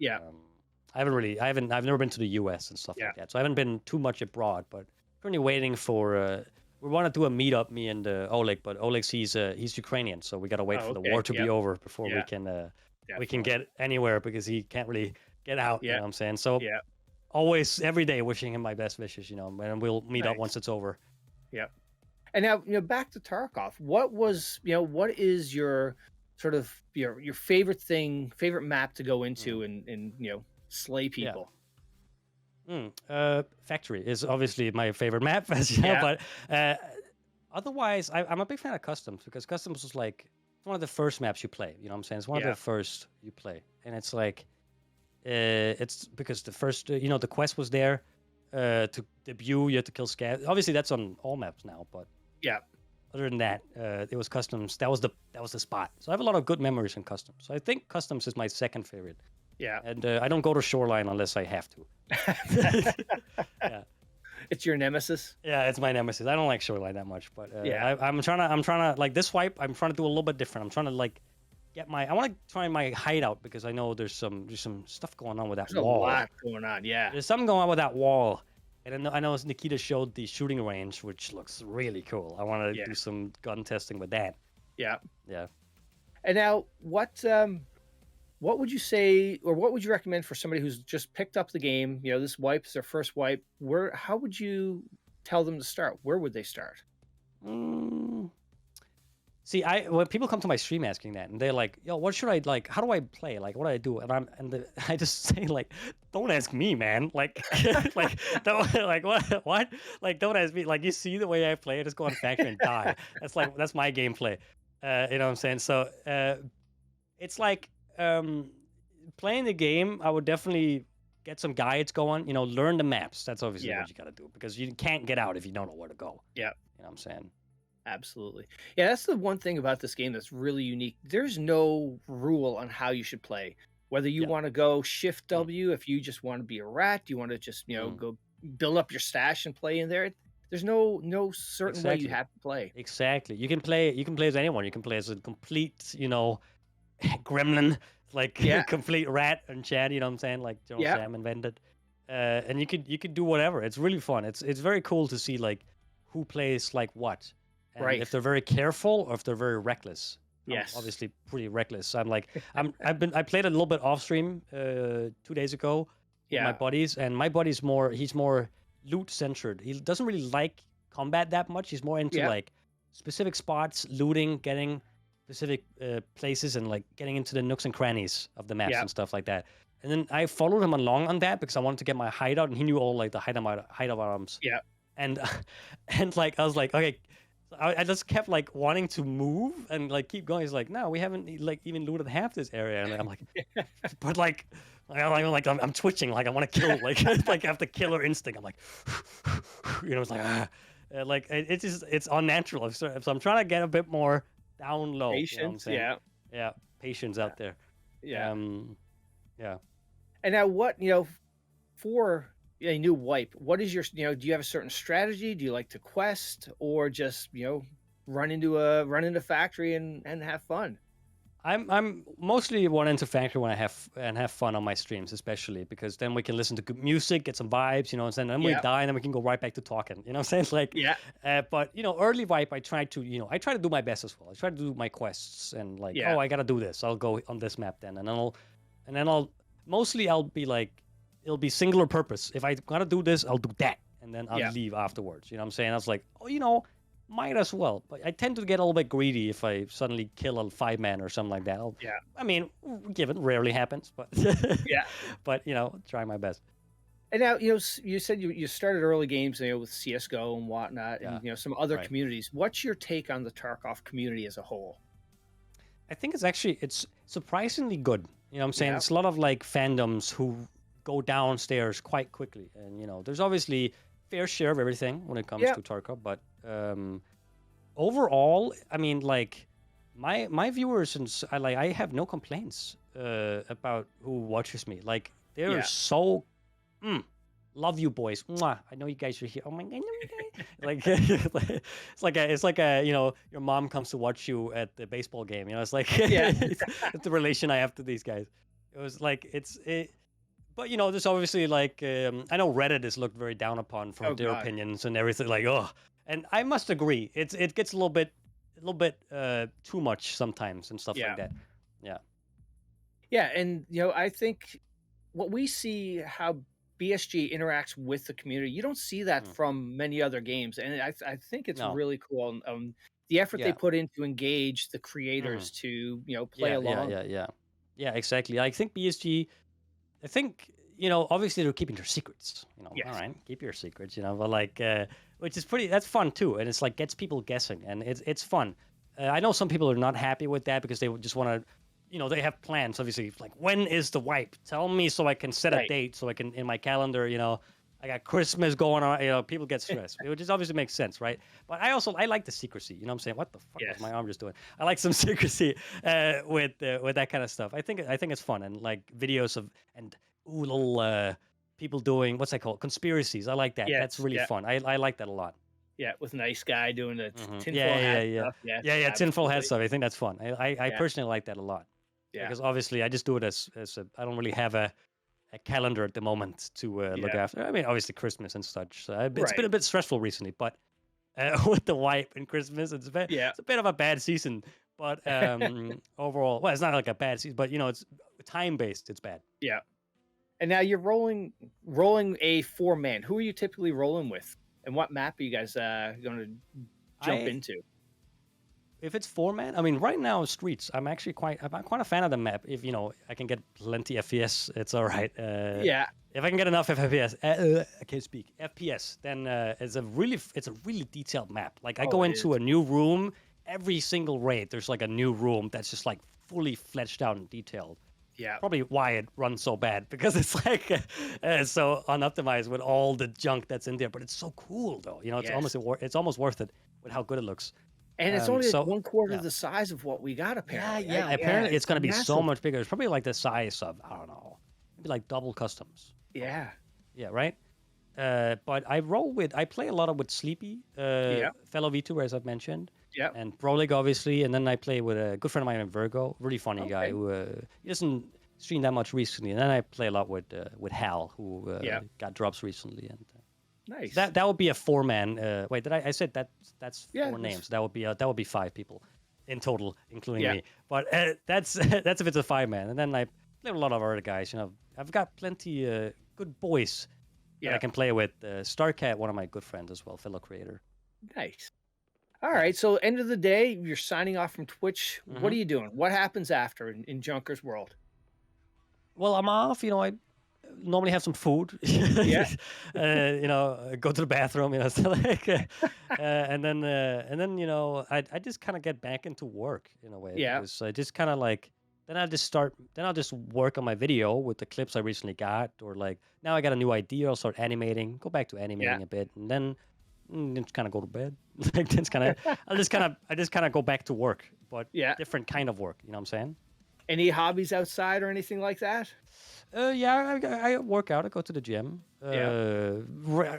I've never been to the U.S. and stuff like that, so I haven't been too much abroad. But currently waiting for. We want to do a meetup, me and Oleg, but Oleg's he's Ukrainian, so we gotta wait for the war to be over before we can get anywhere, because he can't really get out. You know what I'm saying? So always every day wishing him my best wishes. And we'll meet up once it's over. Yeah. And now, back to Tarkov. What is your sort of your favorite map to go into and slay people? Factory is obviously my favorite map, but otherwise I'm a big fan of Customs, because Customs is like one of the first maps you play. You know what I'm saying? It's one of the first you play, and it's like it's because the first the quest was there. To debut, you have to kill scavs. Obviously, that's on all maps now, but other than that, it was Customs. That was the spot. So I have a lot of good memories in Customs. So I think Customs is my second favorite. Yeah, and I don't go to Shoreline unless I have to. It's your nemesis. Yeah, it's my nemesis. I don't like Shoreline that much, but I'm trying to like this wipe. I'm trying to do a little bit different. I'm trying to like I want to try my hideout, because I know there's some stuff going on with that wall. There's a lot going on, There's something going on with that wall. And I know Nikita showed the shooting range, which looks really cool. I want to do some gun testing with that. Yeah. And now, what would you say, or what would you recommend for somebody who's just picked up the game? This wipe is their first wipe. How would you tell them to start? Where would they start? See, when people come to my stream asking that, and they're like, "Yo, what should I like? How do I play? Like, what do I do?" And I just say like, "Don't ask me, man. Like, don't what? Like, don't ask me. Like, you see the way I play, just go on factory and die. That's my gameplay. You know what I'm saying? So, it's like playing the game. I would definitely get some guides going. Learn the maps. That's obviously what you got to do, because you can't get out if you don't know where to go. Yeah, you know what I'm saying. Absolutely. Yeah, that's the one thing about this game that's really unique. There's no rule on how you should play. Whether you want to go shift W, if you just want to be a rat, you want to just, go build up your stash and play in there. There's no certain way you have to play. Exactly. You can play as anyone. You can play as a complete, gremlin, like complete rat and Chad, you know what I'm saying? Like General Sam invented. And you could do whatever. It's really fun. It's very cool to see like who plays like what. And if they're very careful or if they're very reckless. Yes. I'm obviously pretty reckless. I played a little bit off stream 2 days ago with my buddies, and my buddy's he's more loot centered. He doesn't really like combat that much. He's more into like specific spots, looting, getting specific places, and like getting into the nooks and crannies of the maps and stuff like that. And then I followed him along on that because I wanted to get my hideout, and he knew all like the hideout items. Yeah. And like I was like, okay, So I just kept like wanting to move and like keep going. He's like, no, we haven't like even looted half this area. And I'm like, but like, I'm twitching. Like I want to kill. Like like I have the killer instinct. I'm like, it's like, like it's just it's unnatural. So I'm trying to get a bit more down low. You know what I'm Patience, saying? Yeah, patience out there. yeah. Yeah. And now what, for a new wipe, what is your, do you have a certain strategy? Do you like to quest or just, run into factory and have fun? I'm mostly one into factory when I have fun on my streams, especially because then we can listen to good music, get some vibes, and then we Yeah. die, and then we can go right back to talking. You know what I'm saying? Like, Yeah. But early wipe, I try to do my best as well. I try to do my quests and like, Yeah. oh, I gotta do this. I'll go on this map then, and then I'll mostly I'll be like, it'll be singular purpose. If I gotta do this, I'll do that, and then I'll Yeah. leave afterwards. You know what I'm saying? I was like, oh, might as well. But I tend to get a little bit greedy if I suddenly kill a 5-man or something like that. Yeah. I mean, given rarely happens, but Yeah. but try my best. And now, you said you started early games, with CS:GO and whatnot, Yeah. and some other Right. communities. What's your take on the Tarkov community as a whole? I think it's surprisingly good. You know what I'm saying? Yeah. It's a lot of like fandoms who go downstairs quite quickly. And there's obviously fair share of everything when it comes Yeah. to Tarkov, but overall, I mean, like my viewers I have no complaints about who watches me. Like they're Yeah. so love you boys. Mwah. I know you guys are here. Oh my god. Like it's like your mom comes to watch you at the baseball game. It's like Yeah. it's the relation I have to these guys. It was like but there's obviously like I know Reddit is looked very down upon for Oh, their God. opinions and everything. Like and I must agree, it gets a little bit too much sometimes and stuff Yeah. like that. Yeah. Yeah, and I think what we see how BSG interacts with the community, you don't see that from many other games, and I think it's No. really cool. The effort they Yeah. put in to engage the creators to play along. Yeah, exactly. I think BSG. I think obviously they're keeping their secrets. Yes. All right, keep your secrets. But like, which is that's fun too, and it's like gets people guessing, and it's fun. I know some people are not happy with that because they just want to, they have plans. Obviously, like when is the wipe? Tell me so I can set a Right. date so I can in my calendar. I got Christmas going on. People get stressed, which is obviously makes sense, right? But I like the secrecy. You know what I'm saying? What the fuck Yes. was my arm just doing? I like some secrecy with that kind of stuff. I think it's fun and like videos of and little people doing what's that called? Conspiracies. I like that. Yes, That's really yeah. fun. I like that a lot. Yeah, with Nice Guy doing the tinfoil Yeah, hat yeah. stuff. Yes, Yeah, tinfoil hat absolutely. stuff. I think that's fun. I Yeah. personally like that a lot. Yeah. Because obviously I just do it as I don't really have a calendar at the moment to look Yeah. after. I mean, obviously Christmas and such. So it's been Right. a bit stressful recently, but with the wipe and Christmas, it's Yeah. a bit of a bad season. But overall, well, it's not like a bad season, but it's time based. It's bad. Yeah. And now you're rolling a 4-man. Who are you typically rolling with? And what map are you guys going to jump into? If it's 4-man, I mean, right now streets. I'm quite a fan of the map. If I can get plenty FPS, it's all right. Yeah. If I can get enough FPS, I can't speak FPS. Then it's a really detailed map. Like I go into a new room every single raid. There's like a new room that's just like fully fleshed out and detailed. Yeah. Probably why it runs so bad because it's like so unoptimized with all the junk that's in there. But it's so cool though. It's almost worth it with how good it looks. And it's only so- 1/4 the size of what we got apparently. Yeah. Apparently, it's going to be so massive. much bigger. It's probably like the size of I don't know, maybe like double customs. Yeah. Yeah, right. But I play a lot with Sleepy, fellow VTuber as I've mentioned. Yeah. And Brolig obviously, and then I play with a good friend of mine named Virgo, really funny guy who he doesn't stream that much recently. And then I play a lot with Hal, who got drops recently. And Nice. that would be a 4-man. Wait, did I said that's Yeah, 4 that's- names? That would be 5 people in total, including Yeah. me. But that's if it's a 5-man. And then I play with a lot of other guys. I've got plenty good boys that I can play with. Starcat, one of my good friends as well, fellow creator. Nice. All right. So end of the day, you're signing off from Twitch. Mm-hmm. What are you doing? What happens after in Junker's world? Well, I'm off. normally have some food. Yeah. Go to the bathroom. So like, and then I just kind of get back into work in a way Yeah. because I just kind of like. Then I'll just work on my video with the clips I recently got, or like now I got a new idea. I'll start animating, go back to Yeah. animating a bit, and then just kind of go to bed. Like that's kind of I just kind of go back to work, but Yeah. different kind of work. You know what I'm saying? Any hobbies outside or anything like that? Yeah, I work out. I go to the gym. Yeah.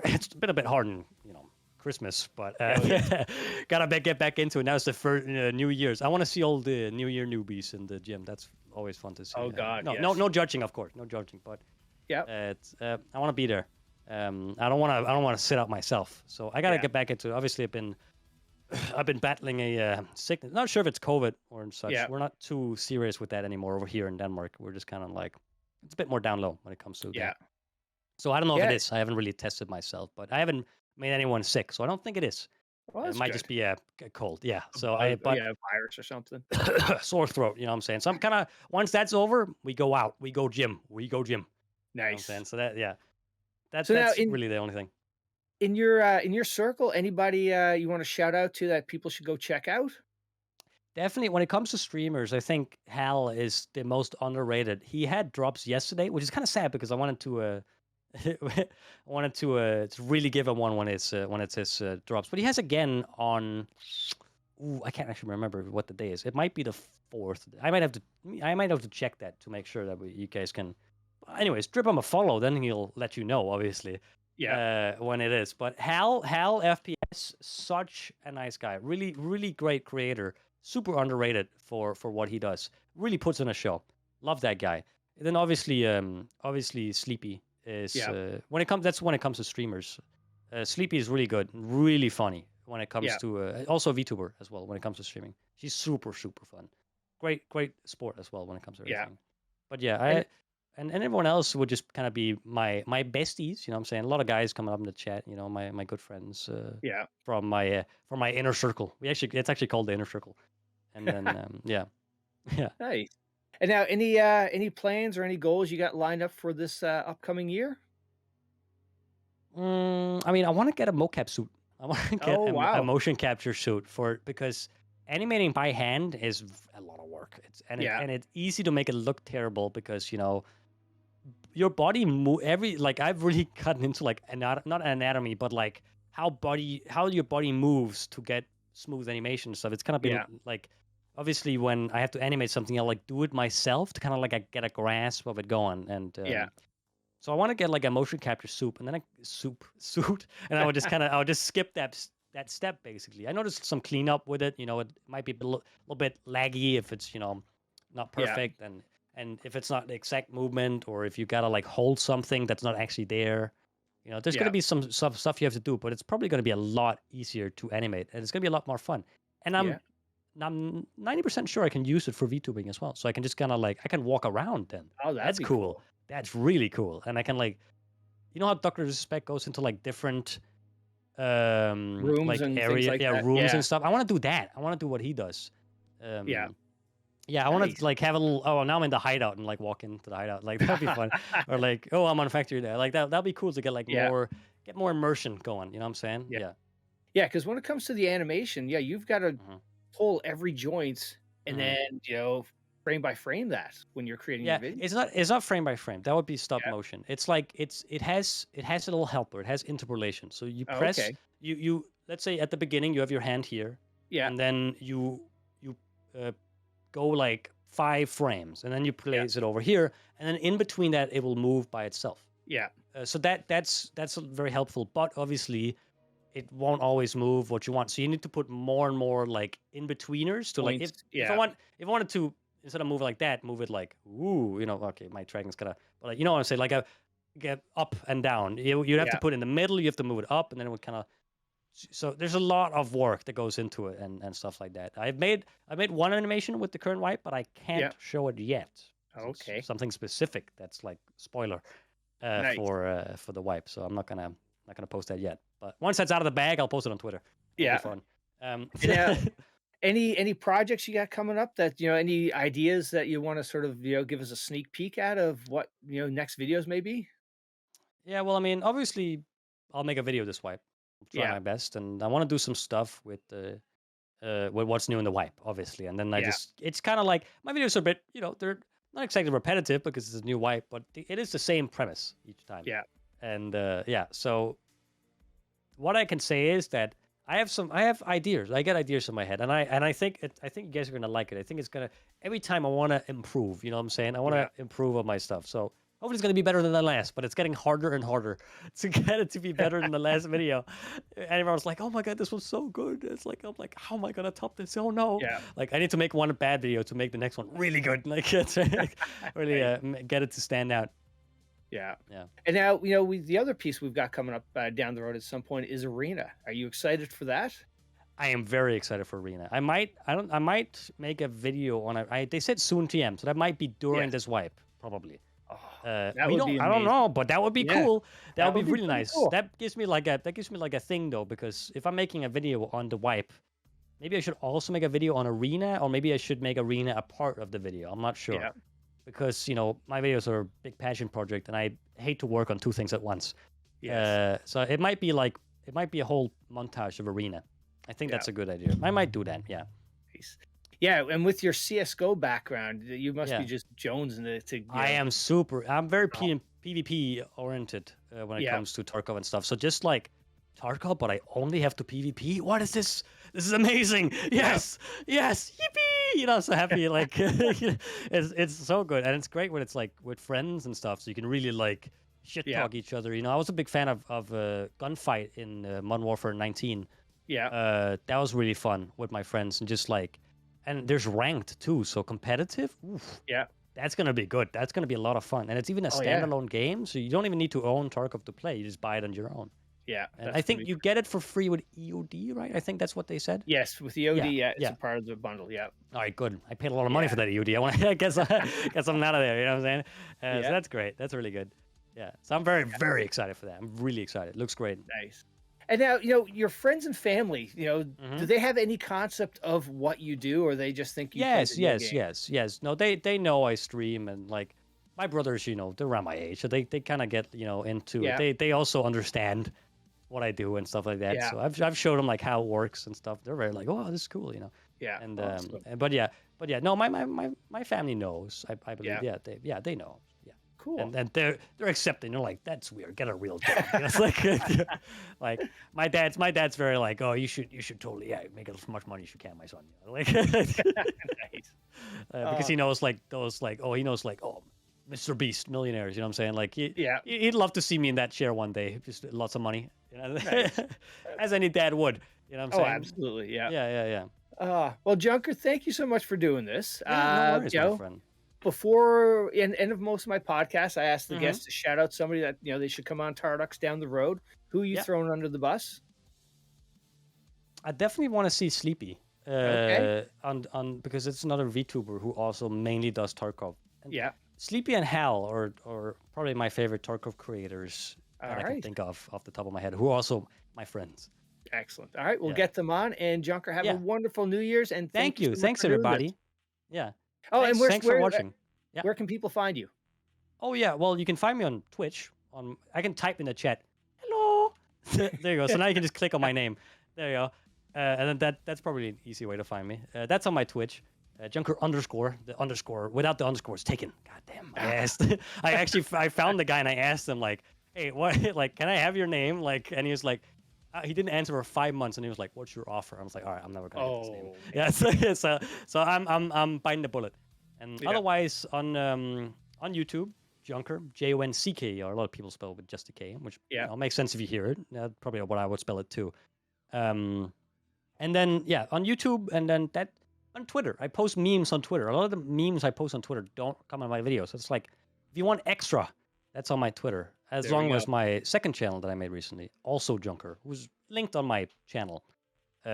It's been a bit hard in Christmas, but Oh, yeah. gotta get back into it. Now it's the first New Year's. I want to see all the New Year newbies in the gym. That's always fun to see. Oh, God, No judging, of course, no judging. But Yep. it's I want to be there. I don't want to sit out myself. So I gotta Yeah. get back into it. Obviously, I've been battling a sickness. Not sure if it's COVID or such. Yeah. We're not too serious with that anymore over here in Denmark. We're just kind of like it's a bit more down low when it comes to Yeah. that. So I don't know if Yeah. it is. I haven't really tested myself, but I haven't made anyone sick, so I don't think it is. Well, It that's might good. just be a cold. Yeah. So Yeah, virus or something. sore throat. You know what I'm saying? So I'm kind of once that's over, we go out, we go gym, we go gym. You know what I'm Nice. saying? So that's So now really the only thing. in your circle, anybody you want to shout out to that people should go check out? Definitely, when it comes to streamers, I think Hal is the most underrated. He had drops yesterday, which is kind of sad because I wanted to, to really give him one when it's his drops. But he has again on. Ooh, I can't actually remember what the day is. It might be the 4th. I might have to check that to make sure that you guys can. Anyways, drip him a follow, then he'll let you know. Obviously, Yeah. when it is. But Hal FPS, such a nice guy. Really, really great creator. Super underrated for what he does. Really puts on a show. Love that guy. And then obviously Sleepy is Yeah. that's when it comes to streamers. Sleepy is really good, really funny when it comes Yeah. to also a VTuber as well when it comes to streaming. She's super fun. Great sport as well when it comes to Yeah. everything. But yeah, and everyone else would just kind of be my besties. You know what I'm saying? A lot of guys coming up in the chat. My good friends. Yeah. From my inner circle. It's actually called the inner circle. And then yeah. Nice. And now any plans or any goals you got lined up for this upcoming year? I mean, I want to get a mocap suit. I want to get Oh, a wow. motion capture suit because animating by hand is a lot of work. Yeah. And it's easy to make it look terrible because your body I've really gotten into like not anatomy but like how your body moves to get smooth animation stuff. It's kind of been Yeah. like obviously when I have to animate something I'll like do it myself to kind of like get a grasp of it going and Yeah. so I want to get like a motion capture suit and then a suit and I would just skip that step basically. I noticed some cleanup with it. It might be a little bit laggy if it's not Yeah. perfect and if it's not the exact movement or if you gotta like hold something that's not actually there, there's Yeah. gonna be some stuff you have to do, but it's probably gonna be a lot easier to animate and it's gonna be a lot more fun. And Yeah. I'm 90% sure I can use it for VTubing as well. So I can just kind of like I can walk around then. Oh, that'd That's be cool. cool. That's really cool. And I can like how Dr. Disrespect goes into like different Rooms like and things area like that. rooms Yeah. and stuff. I want to do that. I want to do what he does. Yeah. Yeah, I want Nice. to like have a little. Oh, now I'm in the hideout and like walk into the hideout. Like that'd be fun. Or like, oh, I'm on a factory there. Like that'd be cool to get like Yeah. more immersion going. You know what I'm saying? Yeah. Yeah, because when it comes to the animation, yeah, you've got to Mhm. pull every joint and Mhm. then frame by frame that when you're creating Yeah, your video. it's not frame by frame. That would be stop Yeah. motion. It's like it has a little helper. It has interpolation. So you Oh, press okay. you let's say at the beginning you have your hand here, Yeah. and then you go like 5 frames, and then you Yeah. place it over here, and then in between that it will move by itself. Yeah. So that's very helpful. But obviously, it won't always move what you want. So you need to put more and more like in betweeners to like if Points. if I Yeah. want if I wanted to instead of moving like that, move it like okay, my dragon's gonna but like, you know what I'm saying, like a get up and down. You'd have to Yeah. put it in the middle. You have to move it up, and then it would kind of. So there's a lot of work that goes into it and stuff like that. I made one animation with the current wipe, but I can't Yeah. show it yet. It's Okay. something specific that's like spoiler Nice. for the wipe. So I'm not gonna post that yet. But once that's out of the bag, I'll post it on Twitter. It'll Yeah. be fun. And Any projects you got coming up that, any ideas that you want to sort of, give us a sneak peek at of what, next videos may be? Yeah, well, I mean, obviously, I'll make a video this wipe. I'll try Yeah. my best, and I want to do some stuff with what's new in the wipe, obviously. And then Yeah. it's kind of like my videos are a bit, they're not exactly repetitive because it's a new wipe, but it is the same premise each time. Yeah. And yeah, so what I can say is that I have ideas. I get ideas in my head, and I think I think you guys are gonna like it. I think it's gonna every time I want to improve. You know what I'm saying? I want Yeah. to improve on my stuff. So hopefully it's gonna be better than the last, but it's getting harder and harder to get it to be better than the last video. And everyone's like, "Oh my god, this was so good!" It's like I'm like, "How am I gonna top this? Oh no!" Yeah. Like I need to make one bad video to make the next one really good. Like it's really get it to stand out. Yeah. Yeah. And now, the other piece we've got coming up down the road at some point is Arena. Are you excited for that? I am very excited for Arena. I might make a video on it. They said soon TM, so that might be during Yes. this wipe, probably. Oh, that would be I don't amazing. know, but that would be Yeah, cool. That that would be would be really pretty nice. cool. That gives me like a thing though, because if I'm making a video on the wipe, maybe I should also make a video on Arena, or maybe I should make Arena a part of the video. I'm not sure. Yeah. Because my videos are a big passion project, and I hate to work on two things at once. Yes. So it might be a whole montage of Arena. I think Yeah. that's a good idea. I might do that. Yeah. Nice. Yeah, and with your CS:GO background, you must Yeah. be just jonesing to I'm very Oh. PvP oriented when it Yeah. comes to Tarkov and stuff. So just like Tarkov, but I only have to PvP. What is this? This is amazing. Yes, yes, yippee! So happy. Like it's so good, and it's great when it's like with friends and stuff. So you can really like shit Yeah. talk each other. I was a big fan of gunfight in Modern Warfare 19. Yeah. That was really fun with my friends, and just like, and there's ranked too, so competitive. Oof. Yeah. That's gonna be good. That's gonna be a lot of fun, and it's even a Oh, yeah. standalone game, so you don't even need to own Tarkov to play. You just buy it on your own. Yeah. And that's I gonna think be you get it for free with EOD, right? I think that's what they said. Yes, with the OD, Yeah, it's yeah. a part of the bundle. Yeah. All right, good. I paid a lot of money Yeah. for that EOD. I guess get something out of there. You know what I'm saying? Yeah. So that's great. That's really good. Yeah. So I'm very, very excited for that. I'm really excited. Looks great. Nice. And now, your friends and family, Mm-hmm. do they have any concept of what you do, or they just think you play Yes, video yes, games? yes. No, they know I stream, and like my brothers, they're around my age, so they kind of get into Yeah. it. They also understand what I do and stuff like that. Yeah. So I've showed them like how it works and stuff. They're very like, oh, this is cool. Yeah. And Awesome. but yeah, no, my family knows. I believe. Yeah. They know. Yeah. Cool. And they're accepting. They're like, that's weird. Get a real job. It's like my dad's very like, oh, you should totally make as much money as you can, my son. Like Nice. because he knows like those like he knows like Mr. Beast millionaires. You know what I'm saying? Like Yeah. he'd love to see me in that chair one day. Just lots of money. Nice. As any dad would. You know what I'm Oh, saying? absolutely. Yeah. Yeah. Well, Junker, thank you so much for doing this. No worries, my friend. Before end of most of my podcasts, I ask the Mhm. guests to shout out somebody that they should come on Tarducks down the road. Who are you Yeah. throwing under the bus? I definitely want to see Sleepy. Okay. On because it's another VTuber who also mainly does Tarkov. And Yeah. Sleepy and Hal are probably my favorite Tarkov creators that I can Alright. think of off the top of my head, who are also my friends. Excellent. All right, we'll Yeah. get them on. And Junker, have Yeah. a wonderful New Year's, and Thank you you. so much Thanks for doing this. everybody. Yeah. Oh, Thanks, and thanks for watching. Yeah. where can people find you? Oh yeah, well you can find me on Twitch. I can type in the chat, hello. There you go. So now you can just click on my name. There you go. And then that's probably an easy way to find me. That's on my Twitch. Junker _ the underscore without the underscore is taken. God damn. I asked. I found the guy and I asked him like, hey, what? Like, can I have your name? Like, and he was like, he didn't answer for 5 months, and he was like, what's your offer? I was like, all right, I'm never gonna get this name. Yeah. So I'm biting the bullet. And Yeah. otherwise on YouTube, Junker, Juncker, or a lot of people spell it with just a K, which makes sense if you hear it. That's probably what I would spell it too. And then on YouTube, and then that on Twitter. I post memes on Twitter. A lot of the memes I post on Twitter don't come on my videos. It's like if you want extra, that's on my Twitter. As There we long go. as my second channel that I made recently, also Junker, who's linked on my channel,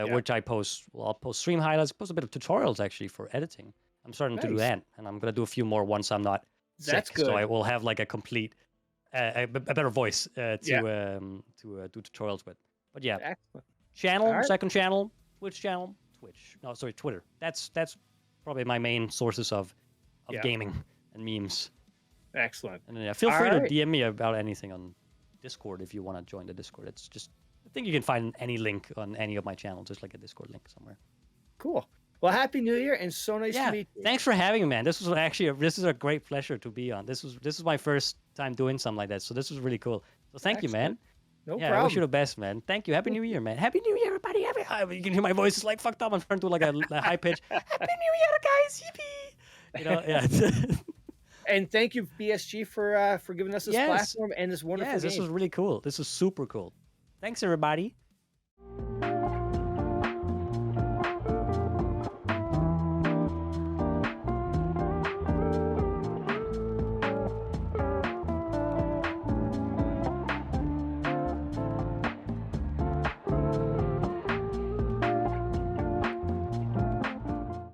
which I post. Well, I'll post stream highlights, post a bit of tutorials actually for editing. I'm starting to do Nice. that, and I'm gonna do a few more once I'm not That's sick. So good. I will have like a complete, a better voice to do tutorials with. But yeah, Excellent. channel, All right. second channel, Twitch channel, Twitch. No, sorry, Twitter. That's probably my main sources of gaming and memes. Excellent. And feel free to DM me about anything on Discord if you want to join the Discord. It's just, I think you can find any link on any of my channels, just like a Discord link somewhere. Cool. Well, Happy New Year, and so nice to meet you. Thanks for having me, man. This was actually this is a great pleasure to be on. This is my first time doing something like that, so this was really cool. So thank you, man. No problem. I wish you the best, man. Thank you. Happy New Year, man. Happy New Year, everybody. You can hear my voice is like fucked up. I'm trying to do like a high pitch. Happy New Year, guys. Yippee. You know, yeah. And thank you, BSG, for giving us this platform and this wonderful game. This was really cool. This is super cool. Thanks, everybody.